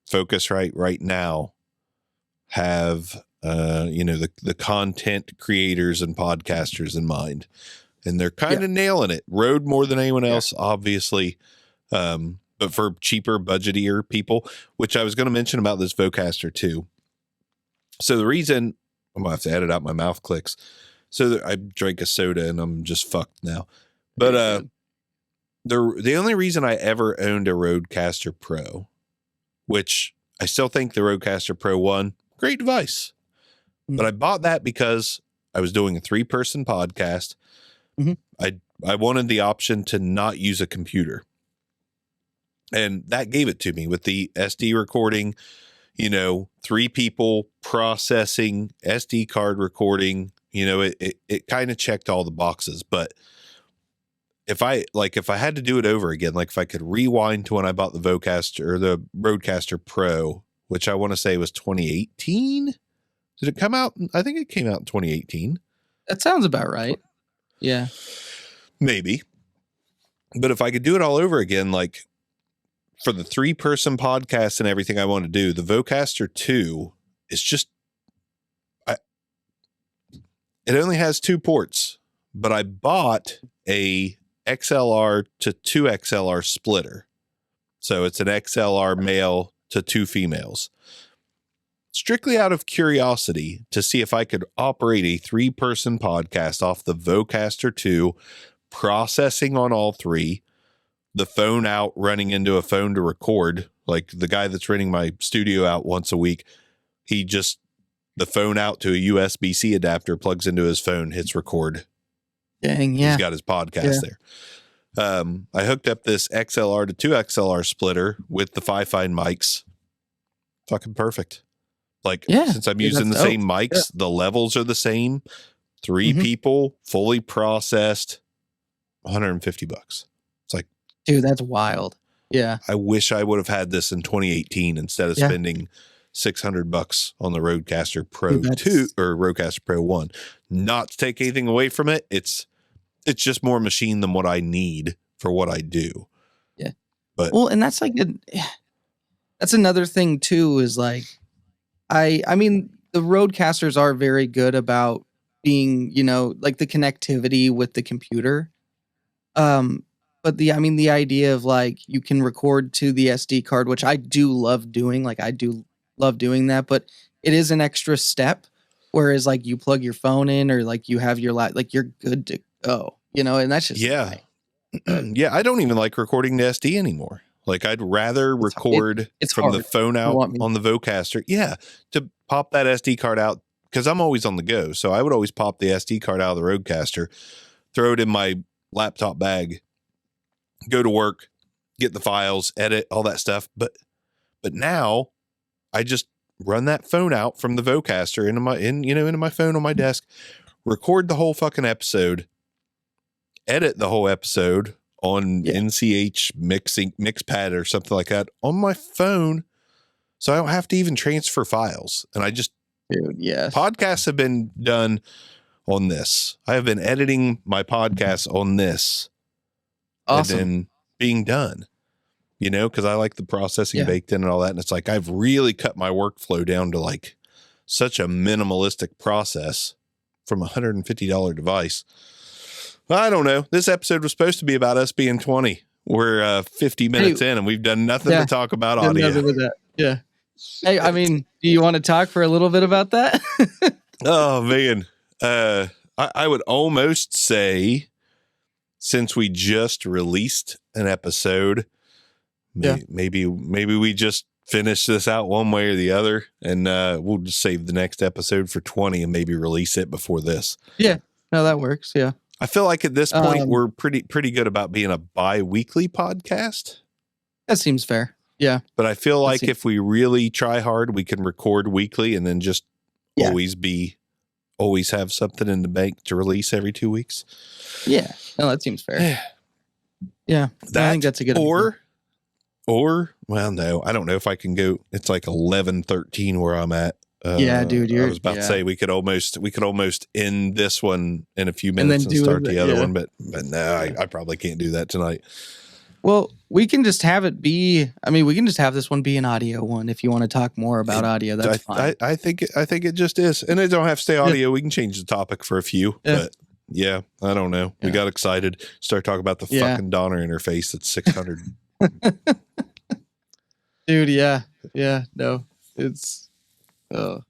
Focusrite right now have the content creators and podcasters in mind, and they're kind of nailing it. Rode more than anyone else, obviously, but for cheaper, budgetier people, which I was going to mention about this Vocaster Two. So the reason I'm gonna have to edit out my mouth clicks. So I drank a soda and I'm just fucked now. But the only reason I ever owned a Rodecaster Pro, which I still think the Rodecaster Pro 1, great device. But I bought that because I was doing a 3-person podcast. I wanted the option to not use a computer. And that gave it to me with the SD recording, 3 people processing, SD card recording, it kind of checked all the boxes. But if I had to do it over again, like if I could rewind to when I bought the Vocaster or the Rodecaster Pro, which I want to say was 2018. Did it come out? I think it came out in 2018. That sounds about right. Yeah. Maybe. But if I could do it all over again, like for the 3-person podcast and everything I want to do, the Vocaster 2 is just, it only has 2 ports, but I bought a XLR to 2 XLR splitter. So it's an XLR male to 2 females. Strictly out of curiosity to see if I could operate a 3-person podcast off the Vocaster 2 processing on all three, the phone out running into a phone to record. Like the guy that's renting my studio out once a week, the phone out to a USB-C adapter, plugs into his phone, hits record. Dang, yeah. He's got his podcast there. I hooked up this XLR to 2XLR splitter with the Fifine mics. Fucking perfect. Like, since I'm using the same mics, the levels are the same. 3 people, fully processed, $150. It's like, dude, that's wild. Yeah. I wish I would have had this in 2018 instead of spending $600 on the Rodecaster Pro 2 or Rodecaster Pro 1. Not to take anything away from it. It's just more machine than what I need for what I do. Yeah. But and that's like that's another thing too, is like I mean the Rodecasters are very good about being, like the connectivity with the computer. But the idea of like you can record to the SD card, which I do love doing. Like I do love doing that, but it is an extra step. Whereas like you plug your phone in or like you have your like you're good to go, and that's just yeah. I don't even like recording to SD anymore. Like I'd rather record from the phone out on the Vocaster. Yeah. To pop that SD card out, because I'm always on the go. So I would always pop the SD card out of the Rodecaster, throw it in my laptop bag, go to work, get the files, edit, all that stuff. But now I just run that phone out from the Vocaster into my phone on my desk, record the whole fucking episode, edit the whole episode on NCH Mixpad or something like that on my phone. So I don't have to even transfer files. And I just, podcasts have been done on this. I have been editing my podcasts on this. Awesome. And then being done, because I like the processing baked in and all that. And it's like, I've really cut my workflow down to like such a minimalistic process from a $150 device. I don't know. This episode was supposed to be about us being 20. We're 50 minutes in and we've done nothing to talk about audio. Yeah. Hey, I mean, do you want to talk for a little bit about that? Oh man. I would almost say, since we just released an episode, maybe we just finish this out one way or the other, and we'll just save the next episode for 20 and maybe release it before this. Yeah, no, that works. Yeah, I feel like at this point we're pretty good about being a bi-weekly podcast. That seems fair. Yeah, but I feel like if we really try hard, we can record weekly and then just always have something in the bank to release every 2 weeks. Yeah, no, that seems fair. Yeah, I think that's a good idea. Well, no, I don't know if I can go. It's like 11:13 where I'm at. Dude, I was about to say we could almost end this one in a few minutes and start the other one, but no, I probably can't do that tonight. Well, we can just have it be. I mean, we can just have this one be an audio one. If you want to talk more about audio, that's fine. I think it just is, and it don't have to stay audio. We can change the topic for a few, but I don't know. We got excited, start talking about the fucking Donner interface that's 600. Dude, no, it's well,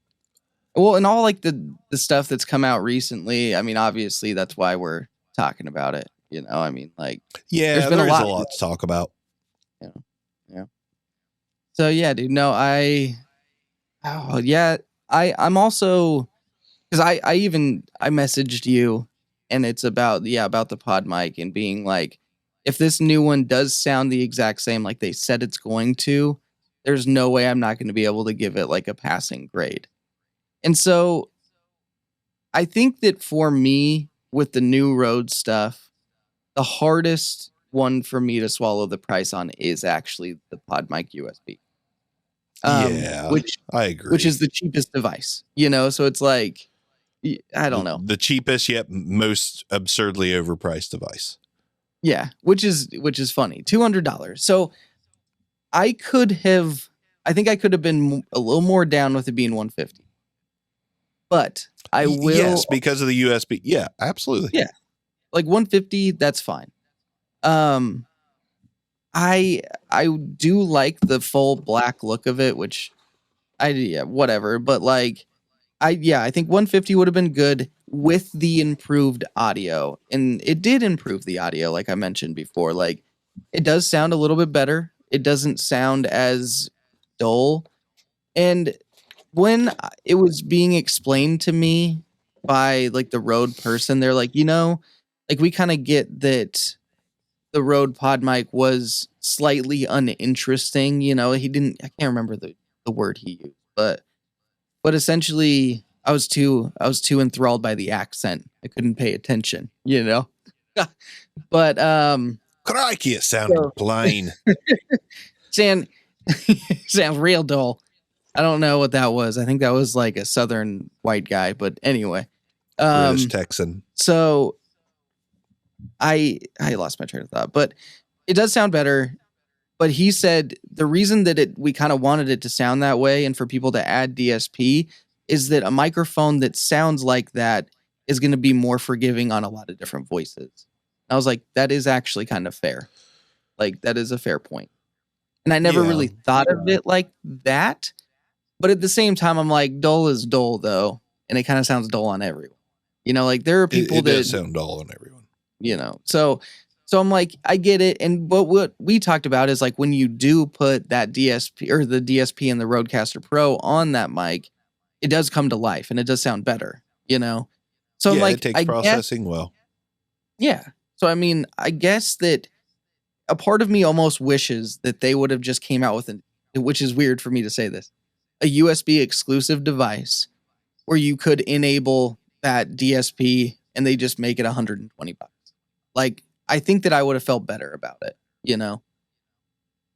and all like the stuff that's come out recently. I mean, obviously that's why we're talking about it. I mean, like, there's been a lot to talk about. Yeah. So dude, no, I'm also, because I messaged you, and it's about the Podmic and being like, if this new one does sound the exact same like they said it's going to, there's no way I'm not going to be able to give it like a passing grade. And so I think that for me, with the new Rode stuff, the hardest one for me to swallow the price on is actually the Podmic USB. Which I agree. Which is the cheapest device, so it's like, I don't know. The cheapest yet most absurdly overpriced device. Yeah, which is funny. $200. So I think I could have been a little more down with it being $150. But I will. Yes, because of the USB. Yeah, absolutely. Yeah. Like $150, that's fine. I do like the full black look of it, which whatever. But like, I think $150 would have been good. with the improved audio, and it did improve the audio, like I mentioned before, like it does sound a little bit better. It doesn't sound as dull. And when it was being explained to me by like the Rode person, they're like, like we kind of get that the Rode Podmic was slightly uninteresting. I can't remember the word he used, but essentially I was too enthralled by the accent. I couldn't pay attention, but Crikey, it sounded plain. sounds real dull. I don't know what that was. I think that was like a southern white guy, but anyway. British Texan. So I lost my train of thought, but it does sound better. But he said the reason that we kind of wanted it to sound that way and for people to add DSP is that a microphone that sounds like that is going to be more forgiving on a lot of different voices. I was like, that is actually kind of fair. Like, that is a fair point. And I never really thought of it like that. But at the same time, I'm like, dull is dull, though. And it kind of sounds dull on everyone. Like, there are people it that does sound dull on everyone. So I'm like, I get it. And what we talked about is like when you do put that DSP or the DSP and the Rodecaster Pro on that mic, it does come to life and it does sound better, So I'm like, it takes processing well. Yeah. So, I mean, I guess that a part of me almost wishes that they would have just came out with which is weird for me to say this, a USB exclusive device where you could enable that DSP and they just make it $120. Like, I think that I would have felt better about it,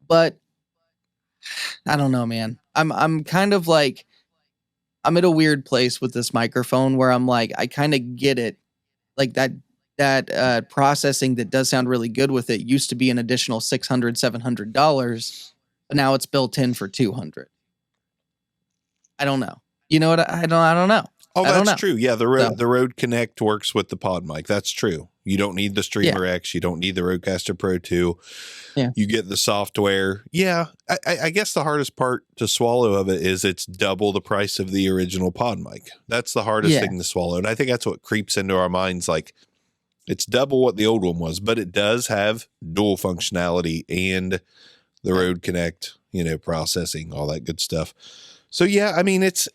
but I don't know, man. I'm kind of like, I'm at a weird place with this microphone where I'm like, I kind of get it. Like that processing that does sound really good with it used to be an additional $600, $700, but now it's built in for $200. I don't know. You know what? I don't know. Oh, that's true. Yeah, the Rode Connect works with the Podmic. That's true. You don't need the Streamer X. You don't need the Rodecaster Pro 2. Yeah. You get the software. Yeah. I guess the hardest part to swallow of it is it's double the price of the original Podmic. That's the hardest thing to swallow. And I think that's what creeps into our minds. Like, it's double what the old one was, but it does have dual functionality and the Rode Connect, processing, all that good stuff. So, yeah, I mean, it's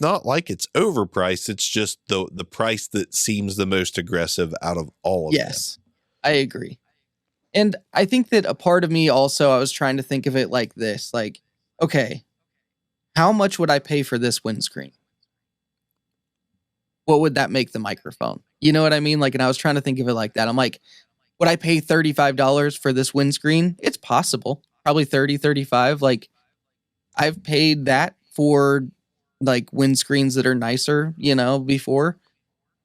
not like it's overpriced. It's just the price that seems the most aggressive out of all of them. Yes, I agree. And I think that a part of me also, I was trying to think of it like this, like, okay, how much would I pay for this windscreen? What would that make the microphone? You know what I mean? Like, and I was trying to think of it like that. I'm like, would I pay $35 for this windscreen? It's possible. Probably 30, 35. Like, I've paid that for like windscreens that are nicer, before.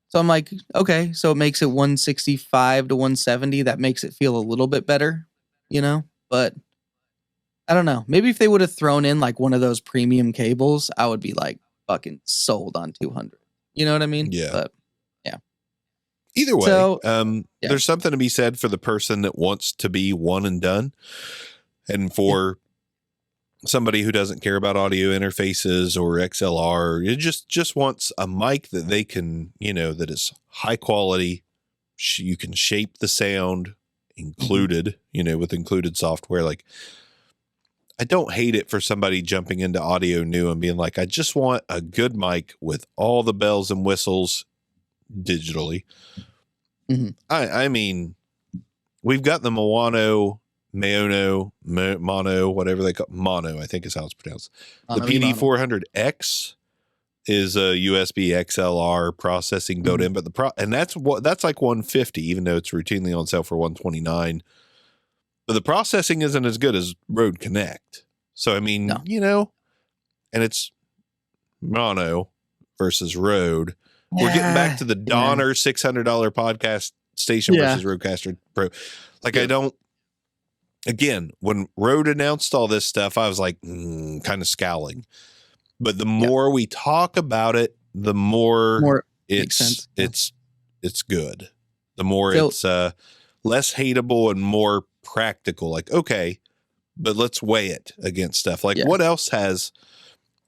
So I'm like, okay, so it makes it 165 to 170. That makes it feel a little bit better, but I don't know. Maybe if they would have thrown in like one of those premium cables, I would be like fucking sold on 200. You know what I mean? Yeah. But yeah. Either way, there's something to be said for the person that wants to be one and done. And for somebody who doesn't care about audio interfaces or XLR, it just wants a mic that they can, that is high quality. You can shape the sound included, with included software. Like, I don't hate it for somebody jumping into audio new and being like, I just want a good mic with all the bells and whistles digitally. Mm-hmm. I mean, we've got the Mono, whatever they call Mono, I think is how it's pronounced. The PD400X is a USB XLR processing built in, but and that's like 150, even though it's routinely on sale for 129. But the processing isn't as good as Rode Connect. So I mean, and it's Mono versus Rode. We're getting back to the Donner $600 podcast station versus Rodecaster Pro. Like, I don't. Again, when Rode announced all this stuff, I was like, kind of scowling. But the more we talk about it, the more it's good. The more it's less hateable and more practical. Like, okay, but let's weigh it against stuff. Like, what else has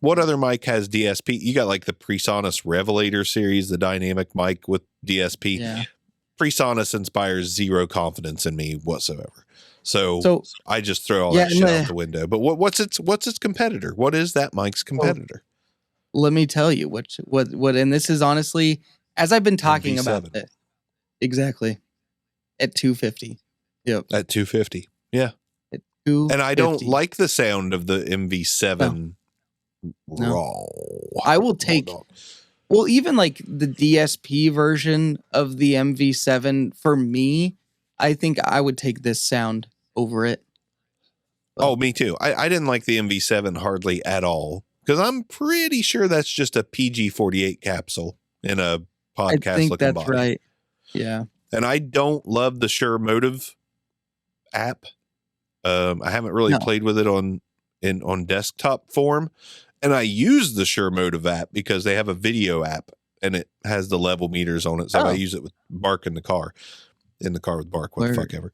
What other mic has DSP? You got like the PreSonus Revelator series, the dynamic mic with DSP. Yeah. PreSonus inspires zero confidence in me whatsoever. So I just throw all that shit out the window. But what's its competitor? What is that mic's competitor? Let me tell you what, and this is honestly, as I've been talking MV7. about it, exactly at 250. Yep. At 250. Yeah. At 250. And I don't like the sound of the MV7 raw. I will take, well, even like the DSP version of the MV7 for me, I think I would take this sound over it. But, oh, me too. I didn't like the MV7 hardly at all because I'm pretty sure that's just a PG-48 capsule in a podcast I think looking that's body. right. Yeah. And I don't love the Shure Motive app. I haven't really played with it on desktop form. And I use the Shure Motive app because they have a video app and it has the level meters on it. So I use it with Bark in the car with Bark, what the fuck ever.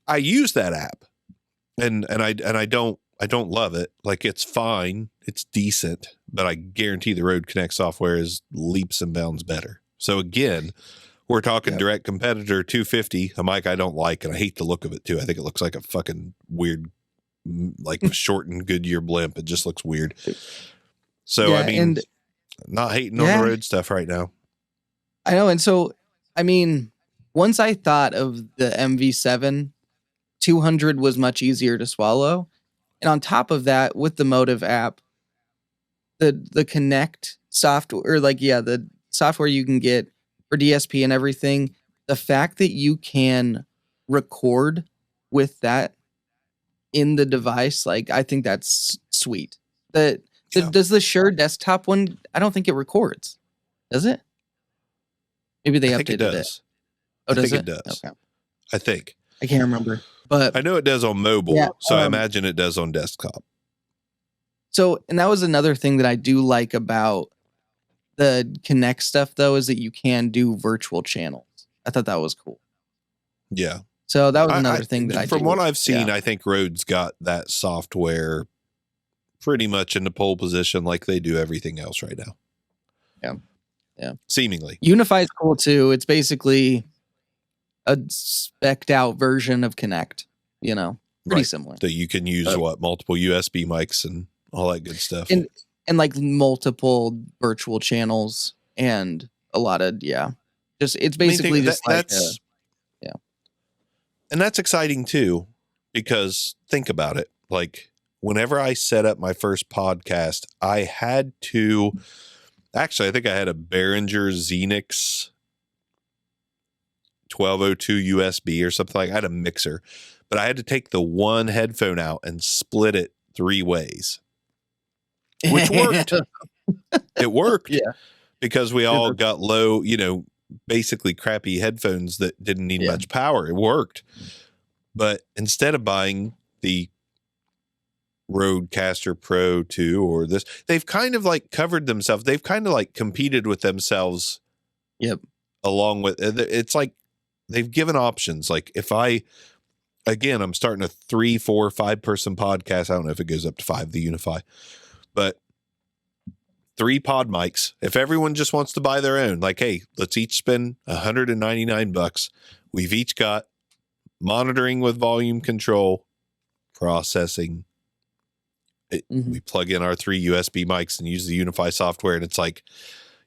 I use that app and I don't love it. Like it's fine. It's decent, but I guarantee the Rode Connect software is leaps and bounds better. So again, we're talking direct competitor 250, a mic I don't like. And I hate the look of it too. I think it looks like a fucking weird, like shortened Goodyear blimp. It just looks weird. So, I mean, not hating on the Rode stuff right now. I know. And so, I mean, once I thought of the MV7, 200 was much easier to swallow. And on top of that, with the Motive app, the Connect software, the software you can get for DSP and everything, the fact that you can record with that in the device, like, I think that's sweet. Does the Shure desktop one, I don't think it records. Does it? Maybe they updated it. Oh, does it? Does. Okay. I think. I can't remember. But I know it does on mobile, so I imagine it does on desktop. So, and that was another thing that I do like about the Connect stuff, though, is that you can do virtual channels. I thought that was cool. Yeah. So that was another thing that from what I've seen, I think Rode's got that software pretty much in the pole position like they do everything else right now. Yeah. Yeah. Seemingly. Unify is cool too. It's basically a spec'd out version of Connect, pretty similar. So you can use multiple USB mics and all that good stuff. And like multiple virtual channels and a lot of, just, it's basically And that's exciting too, because think about it. Like whenever I set up my first podcast, I had to, actually, I think I had a Behringer Xenix 1202 USB or something like that. I had a mixer, but I had to take the one headphone out and split it 3 ways, which worked. It worked. Yeah. Because we all got low, basically crappy headphones that didn't need much power. It worked. But instead of buying the Rodecaster Pro 2 or this, they've kind of like covered themselves. They've kind of like competed with themselves. Yep. Along with, it's like they've given options. Like if I'm starting a 3, 4, 5 person podcast. I don't know if it goes up to 5, the Unify, but 3 pod mics. If everyone just wants to buy their own, like, hey, let's each spend $199. We've each got monitoring with volume control, processing. We plug in our 3 USB mics and use the Unify software. And it's like,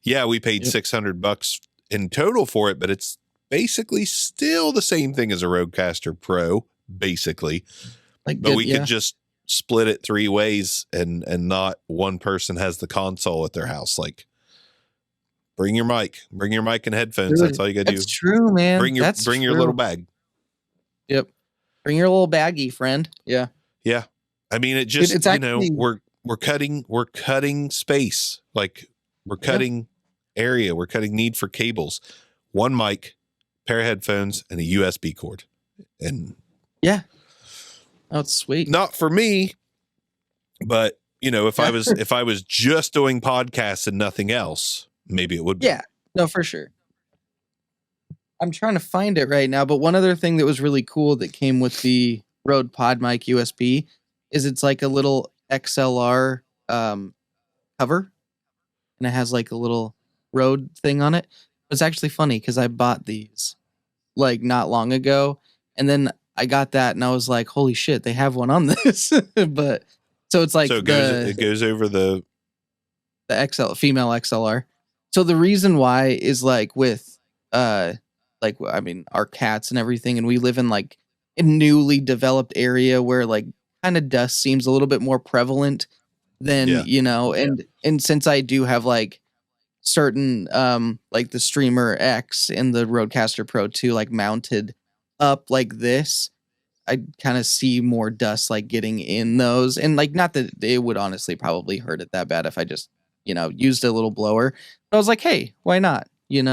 we paid $600 in total for it, but it's basically still the same thing as a Rodecaster Pro, basically. But we could just split it 3 ways and not one person has the console at their house. Like bring your mic and headphones. That's all you gotta do. That's true, man. Bring your little bag. Yep. Bring your little baggie, friend. Yeah. Yeah. I mean, it just, it's actually, we're cutting space. Like we're cutting area. We're cutting need for cables. 1 mic, pair of headphones, and a USB cord. And oh, it's sweet. Not for me, but if I was just doing podcasts and nothing else, maybe it would be. Yeah, no, for sure. I'm trying to find it right now, but one other thing that was really cool that came with the Rode Podmic USB is it's like a little XLR cover, and it has like a little road thing on it. It's actually funny because I bought these like not long ago, and then I got that and I was like, holy shit, they have one on this. But so it's like it goes over the female XLR. So the reason why is like with like I mean our cats and everything, and we live in like a newly developed area where like kind of dust seems a little bit more prevalent than and since I do have like certain like the Streamer X and the Rodecaster Pro 2 like mounted up like this, I kind of see more dust like getting in those, and like not that it would honestly probably hurt it that bad if I just used a little blower, but I was like, hey, why not? They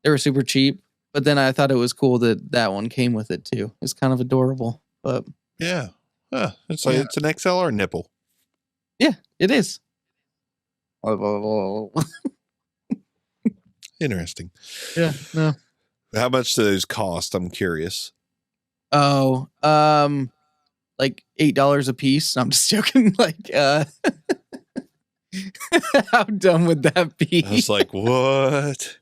were super cheap, but then I thought it was cool that one came with it too. It's kind of adorable. But yeah, it's like it's an XLR nipple. Yeah, it is. Interesting. Yeah. No. How much do those cost? I'm curious. Oh, like $8 a piece. No, I'm just joking. Like, how dumb would that be? I was like, what?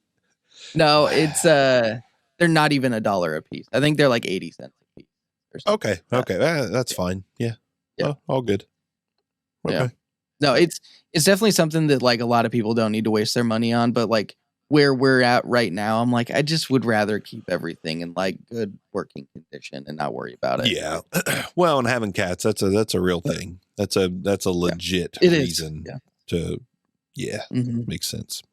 No, it's they're not even $1 a piece. I think they're like 80 cents a piece. Okay, that's fine. Yeah, all good. Okay. Yeah. No, it's definitely something that like a lot of people don't need to waste their money on, but like where we're at right now, I'm like, I just would rather keep everything in like good working condition and not worry about it. Yeah. Well, and having cats, that's a real thing. That's a legit reason to makes sense.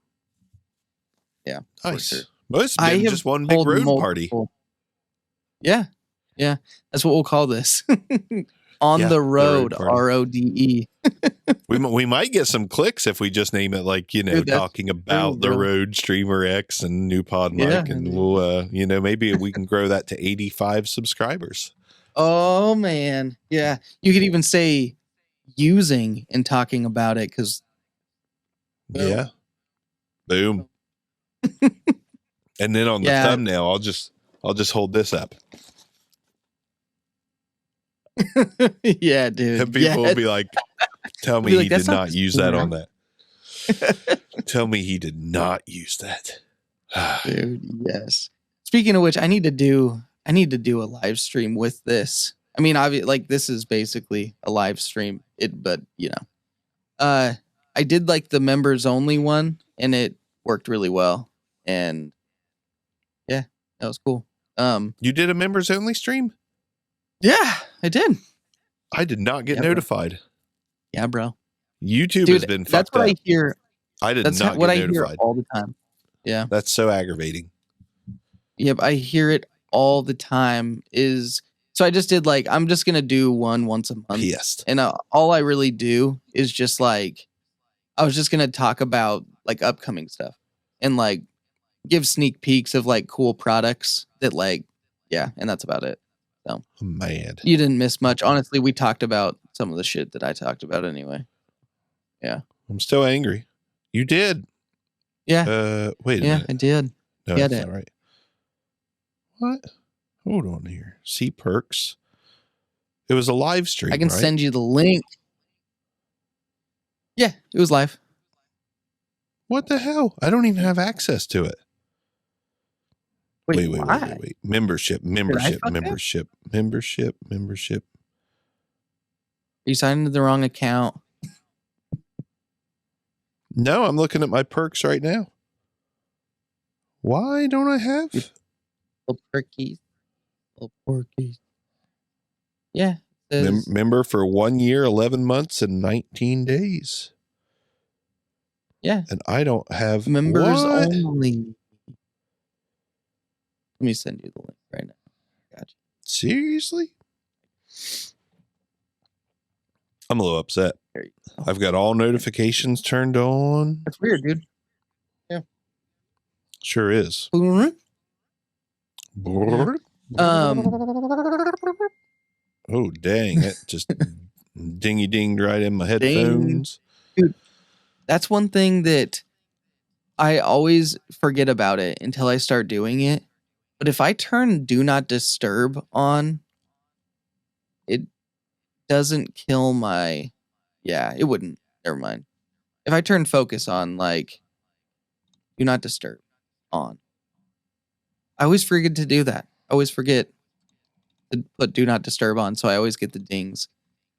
Yeah. Nice. Sure. Most have been just one big road party. Yeah. Yeah. That's what we'll call this. On the road, RODE. We might get some clicks if we just name it like, talking about the Rode Streamer X and new Podmic, and we'll, maybe we can grow that to 85 subscribers. Oh man. Yeah. You could even say using and talking about it because. Yeah. Boom. And then on the thumbnail, I'll just hold this up. Yeah, dude. And people will be like, tell me he did not use that on that. Tell me he did not use that. Dude, yes. Speaking of which, I need to do a live stream with this. I mean, like this is basically a live stream. But I did like the members only one, and it worked really well. And yeah, that was cool. You did a members only stream? Yeah, I did. I did not get notified. Bro. Yeah, bro. YouTube has been fucked up. That's what I hear. I did that's not what get I notified. hear all the time. Yeah. That's so aggravating. Yep, I hear it all the time. So I just did like, I'm just going to do one once a month. Pissed. And all I really do is just like, I was just going to talk about like upcoming stuff and like give sneak peeks of like cool products that like, and that's about it. So man, you didn't miss much. Honestly, we talked about some of the shit that I talked about anyway. Yeah. I'm still angry. You did. Yeah. Wait a minute. I did. No, that's not right. What? Hold on here. See perks. It was a live stream. I can send you the link. Yeah, it was live. What the hell? I don't even have access to it. Wait. Membership. Are you signed into the wrong account? No, I'm looking at my perks right now. Why don't I have? Little porkies. Yeah. Member for 1 year, 11 months, and 19 days. Yeah. And I don't have members only. Let me send you the link right now. Gotcha. Seriously? I'm a little upset. I've got all notifications turned on. That's weird, dude. Yeah. Sure is. Oh, dang. It just dingy dinged right in my headphones. Dude, that's one thing that I always forget about it until I start doing it. But if I turn Do Not Disturb on, it doesn't kill my... Yeah, it wouldn't. Never mind. if I turn focus on, like, do not disturb on, I always forget to do that. I always forget to put do not disturb on, so I always get the dings.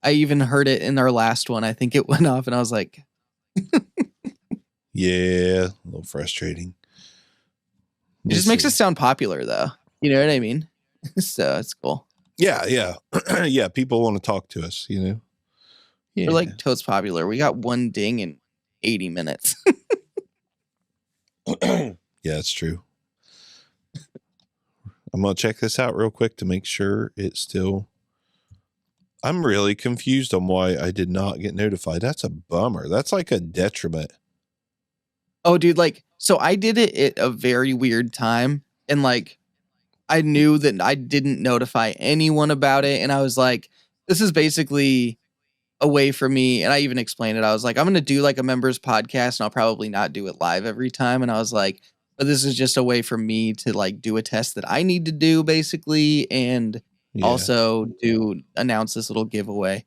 I even heard it in our last one. I think it went off, and I was like, Yeah, a little frustrating. it just makes us sound popular, though. You know what I mean? So it's cool. Yeah. Yeah, people want to talk to us, you know? Yeah. We're like totes popular. We got one ding in 80 minutes. Yeah, that's true. I'm going to check this out real quick to make sure it's still... I'm really confused on why I did not get notified. That's a bummer. That's like a detriment. Oh, dude, like, so I did it at a very weird time, and like, I knew that I didn't notify anyone about it, and I was like, this is basically a way for me, and I even explained it. I was like, I'm going to do like a members podcast, and I'll probably not do it live every time, and I was like, but this is just a way for me to like do a test that I need to do, basically, and also do announce this little giveaway.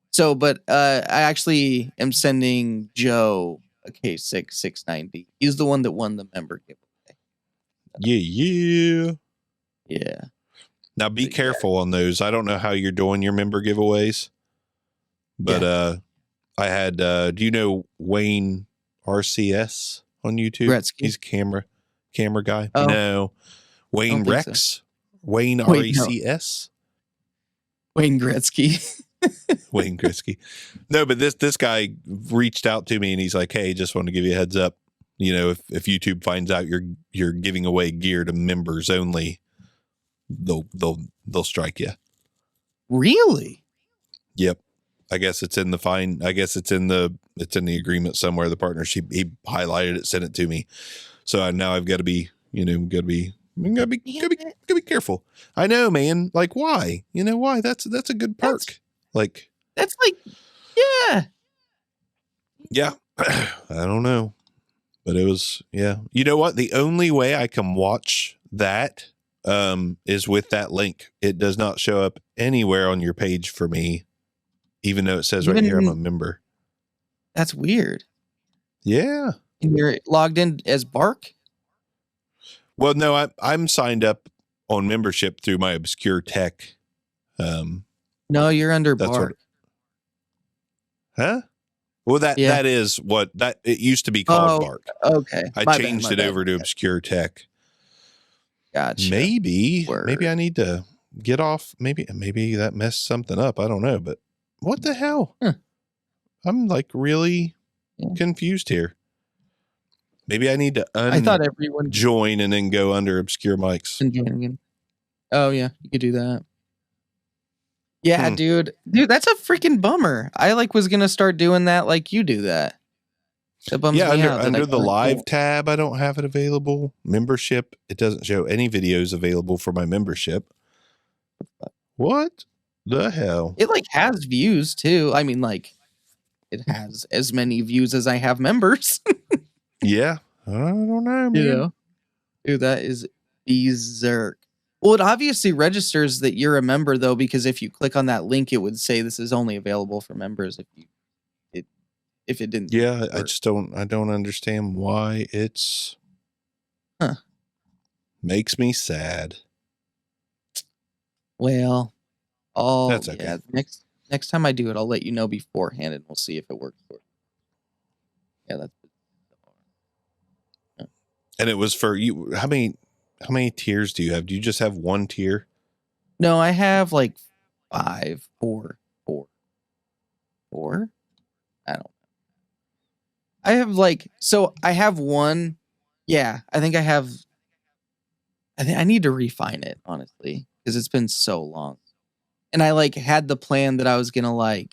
So, but I actually am sending Joe a K6 690. He's the one that won the member giveaway. Yeah. Now be careful on those. I don't know how you're doing your member giveaways, but I had do you know Wayne RCS on YouTube? Gretzky. He's a camera guy. Oh. No. Wayne Rex. So. Wayne RECS. Wayne Gretzky. Wayne Gretzky. No, but this guy reached out to me and he's like, "Hey, just want to give you a heads up. You know, if YouTube finds out you're giving away gear to members only, they'll strike you." Really? Yep. I guess it's in the fine. I guess it's in the agreement somewhere. The partnership. He highlighted it, sent it to me. So now I've got to be, gotta be careful. I know, man. Like, why? You know why? That's a good perk. That's like, yeah. I don't know, but it was, yeah. You know what? The only way I can watch that is with that link. It does not show up anywhere on your page for me, even though it says right here I'm a member. That's weird. Yeah. And you're logged in as Bark? Well, no, I'm signed up on membership through my Obscure Tech. No, you're under Bark. Huh? Well, that is what that it used to be called. Bark. Okay. I changed it over to Obscure Tech. Gotcha. Maybe I need to get off. Maybe that messed something up. I don't know, but what the hell? Huh. I'm like really confused here. Maybe I need to I thought everyone join and then go under Obscure Mics. Oh yeah, you could do that. Yeah, dude, that's a freaking bummer. I was gonna start doing that like you do that. That bums me out. Under the live tab, I don't have it available. Membership, it doesn't show any videos available for my membership. What the hell? It has views too. I mean, it has as many views as I have members. Yeah, I don't know, man. Dude, that is berserk. Well, it obviously registers that you're a member, though, because if you click on that link, it would say this is only available for members. If it didn't, yeah, I just don't understand why it's makes me sad. Well, that's okay. Yeah, next time I do it, I'll let you know beforehand, and we'll see if it works for you. Yeah, that's. And it was for you. How many tiers do you have? Do you just have one tier? No, I have 4. I don't know. I have so I have one. Yeah, I think I have. I think I need to refine it, honestly, because it's been so long. And I had the plan that I was gonna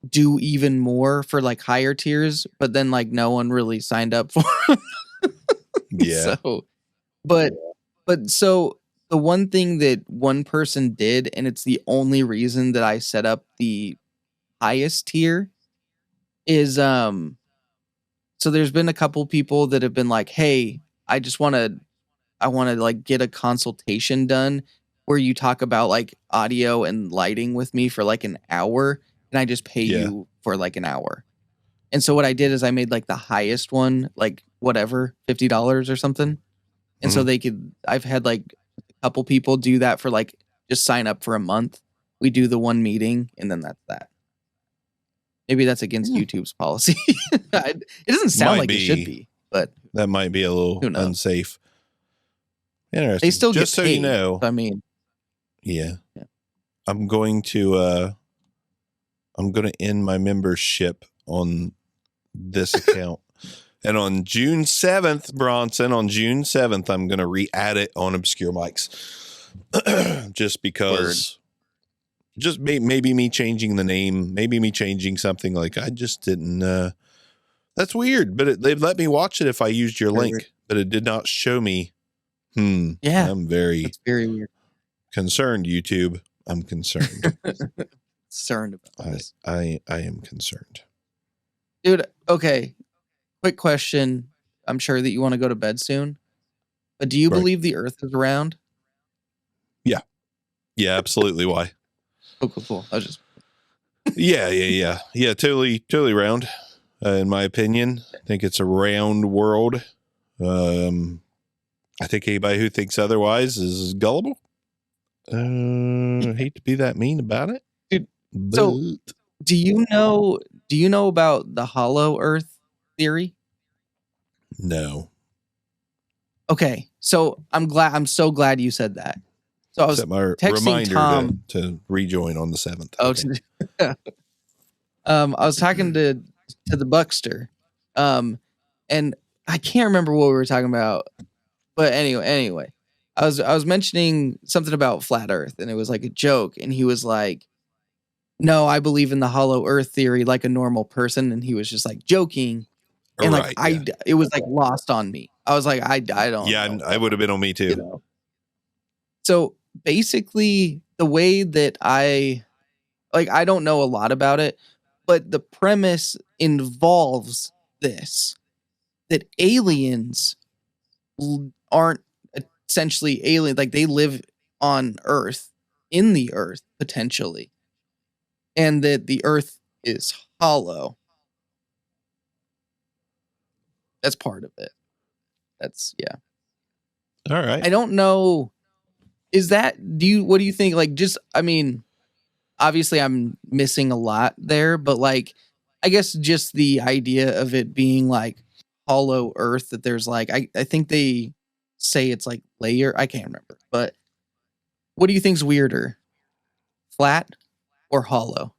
do even more for higher tiers, but then no one really signed up for them. Yeah. So, but so the one thing that one person did, and it's the only reason that I set up the highest tier, is so there's been a couple people that have been like, "Hey, I want to get a consultation done where you talk about audio and lighting with me for an hour, and I just pay you for an hour." And so what I did is I made like the highest one, like whatever, $50 or something. And so I've had like a couple people do that for like, just sign up for a month. We do the one meeting and then that's that. Maybe that's against YouTube's policy. It doesn't sound like it should be, but that might be a little unsafe. Interesting. They still just get paid, so you know. I mean, yeah. I'm going to end my membership on this account. And on June 7th, Bronson, I'm going to re-add it on Obscure Mics. Just because, maybe me changing the name, maybe me changing something, like I just didn't, that's weird, but they've let me watch it if I used your link, but it did not show me. Yeah. I'm very weird. Concerned, YouTube. I'm concerned. Concerned about this. I am concerned. Dude, okay. Quick question. I'm sure that you want to go to bed soon, but do you believe the earth is round? Yeah. Yeah, absolutely. Why? Cool. I was just... Yeah. Totally round. In my opinion, I think it's a round world. I think anybody who thinks otherwise is gullible. I hate to be that mean about it. Dude, so do you know about the hollow earth theory? No. Okay. So I'm so glad you said that. So I was texting Tom to rejoin on the 7th. Oh, okay. I was talking to the Buckster. And I can't remember what we were talking about. But anyway, I was mentioning something about flat earth and it was like a joke and he was like, "No, I believe in the hollow earth theory like a normal person," and he was just like joking. And like it was like lost on me. I was like, I don't know. I would have been on me too. You know? So basically the way that I don't know a lot about it, but the premise involves this, that aliens aren't essentially alien, like they live on Earth, in the Earth potentially, and that the Earth is hollow. That's part of it. That's All right. I don't know. What do you think? Like, just, I mean, obviously I'm missing a lot there, but like, I guess just the idea of it being like hollow earth, that there's like, I think they say it's like layer. I can't remember, but what do you think's weirder? Flat or hollow?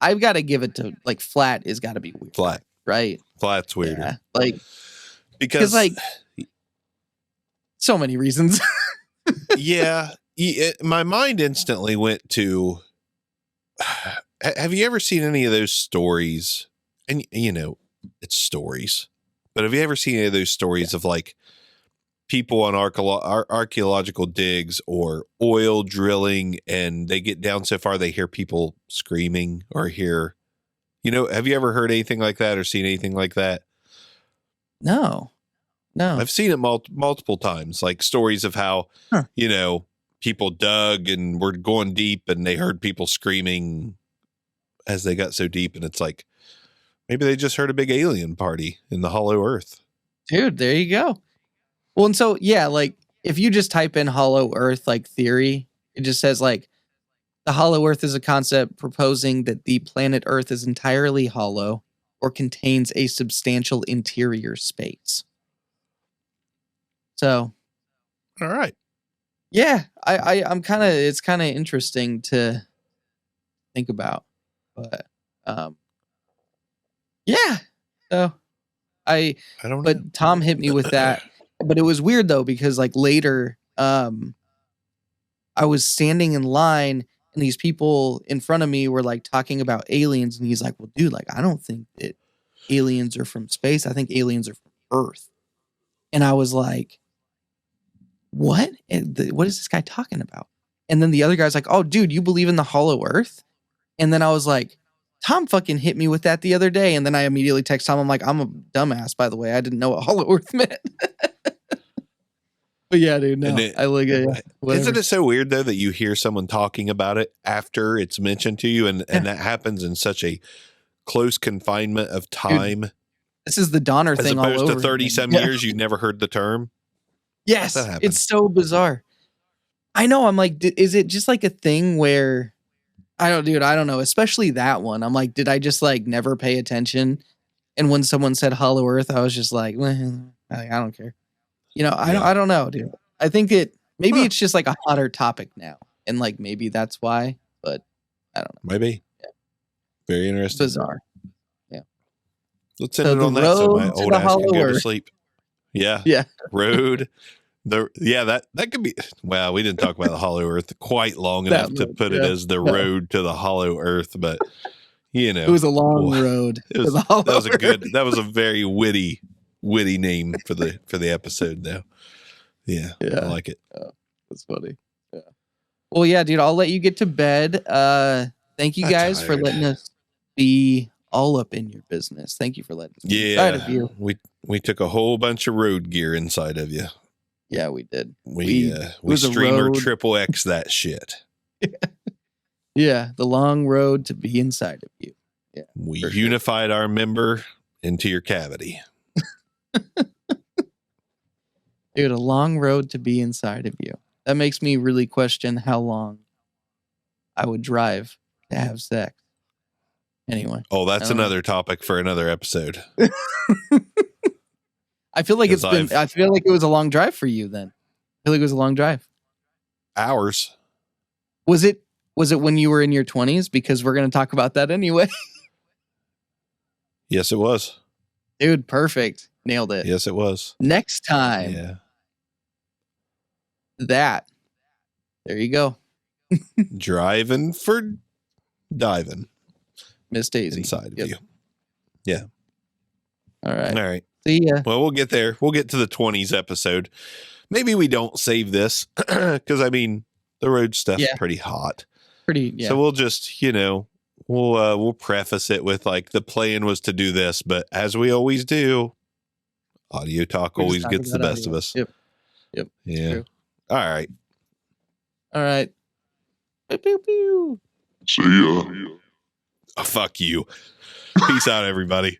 I've got to give it to like flat is got to be weird. Flat. Right? Flat's weirder. Yeah, like, because like so many reasons. Yeah. My mind instantly went to, have you ever seen any of those stories? And you know, it's stories, but have you ever seen any of those stories of like people on archaeological digs or oil drilling, and they get down so far they hear people screaming or hear, have you ever heard anything like that or seen anything like that? No. I've seen it multiple times, like stories of how, people dug and were going deep and they heard people screaming as they got so deep. And it's like, maybe they just heard a big alien party in the hollow earth. Dude, there you go. Well, and so, yeah, like if you just type in hollow earth, like theory, it just says like the hollow earth is a concept proposing that the planet Earth is entirely hollow or contains a substantial interior space. So, all right. Yeah, I'm kind of, it's kind of interesting to think about, but, yeah. So I don't know. But Tom hit me with that, but it was weird though, because like later, I was standing in line and these people in front of me were like talking about aliens. And he's like, "Well, dude, like, I don't think that aliens are from space. I think aliens are from Earth." And I was like, what? What is this guy talking about? And then the other guy's like, "Oh, dude, you believe in the hollow earth?" And then I was like, Tom fucking hit me with that the other day. And then I immediately text Tom. I'm like, "I'm a dumbass, by the way. I didn't know what hollow earth meant." But yeah, dude, no. I like it. Isn't it so weird though that you hear someone talking about it after it's mentioned to you, and that happens in such a close confinement of time. This is the Donner As thing all opposed over. to 30 again. some Yeah. years, you never heard the term. Yes, That happened. it's so bizarre. I know. I'm like, is it just like a thing where I don't know. Especially that one. I'm like, did I just like never pay attention? And when someone said Hollow Earth, I was just like, well, I don't care. I don't know, dude. I think maybe it's just like a hotter topic now, and like maybe that's why. But I don't know. Maybe. Yeah. Very interesting. Bizarre. Let's end it on that so my old ass can go to sleep. Yeah. Yeah. Road. That could be. Well, we didn't talk about the Hollow Earth quite long enough to put it as the road to the Hollow Earth, but it was a long road. That was a very witty name for the episode though. Yeah. I like it. That's funny. Yeah. Well, yeah, dude, I'll let you get to bed. Thank you guys for letting us be all up in your business. Thank you for letting us be inside of you. We took a whole bunch of road gear inside of you. Yeah, we did. We streamer triple X that shit. Yeah, the long road to be inside of you. Yeah, we unified our member into your cavity. Dude, a long road to be inside of you. That makes me really question how long I would drive to have sex. Anyway. Oh, that's another topic for another episode. I feel like I feel like it was a long drive for you then. I feel like it was a long drive. Hours. Was it when you were in your 20s? Because we're going to talk about that anyway. Yes, it was. Dude, perfect. Nailed it. Yes, it was. Next time. Yeah. There you go. Driving for diving. Miss Daisy. Inside of you. Yeah. All right. All right. See ya. Well, we'll get there. We'll get to the 20s episode. Maybe we don't save this because the road stuff's pretty hot. So we'll just, we'll preface it with like the plan was to do this, but as we always do, audio talk always gets the best of us. Yep. Yeah. True. All right. Pew, pew, pew. See ya. Oh, fuck you. Peace out, everybody.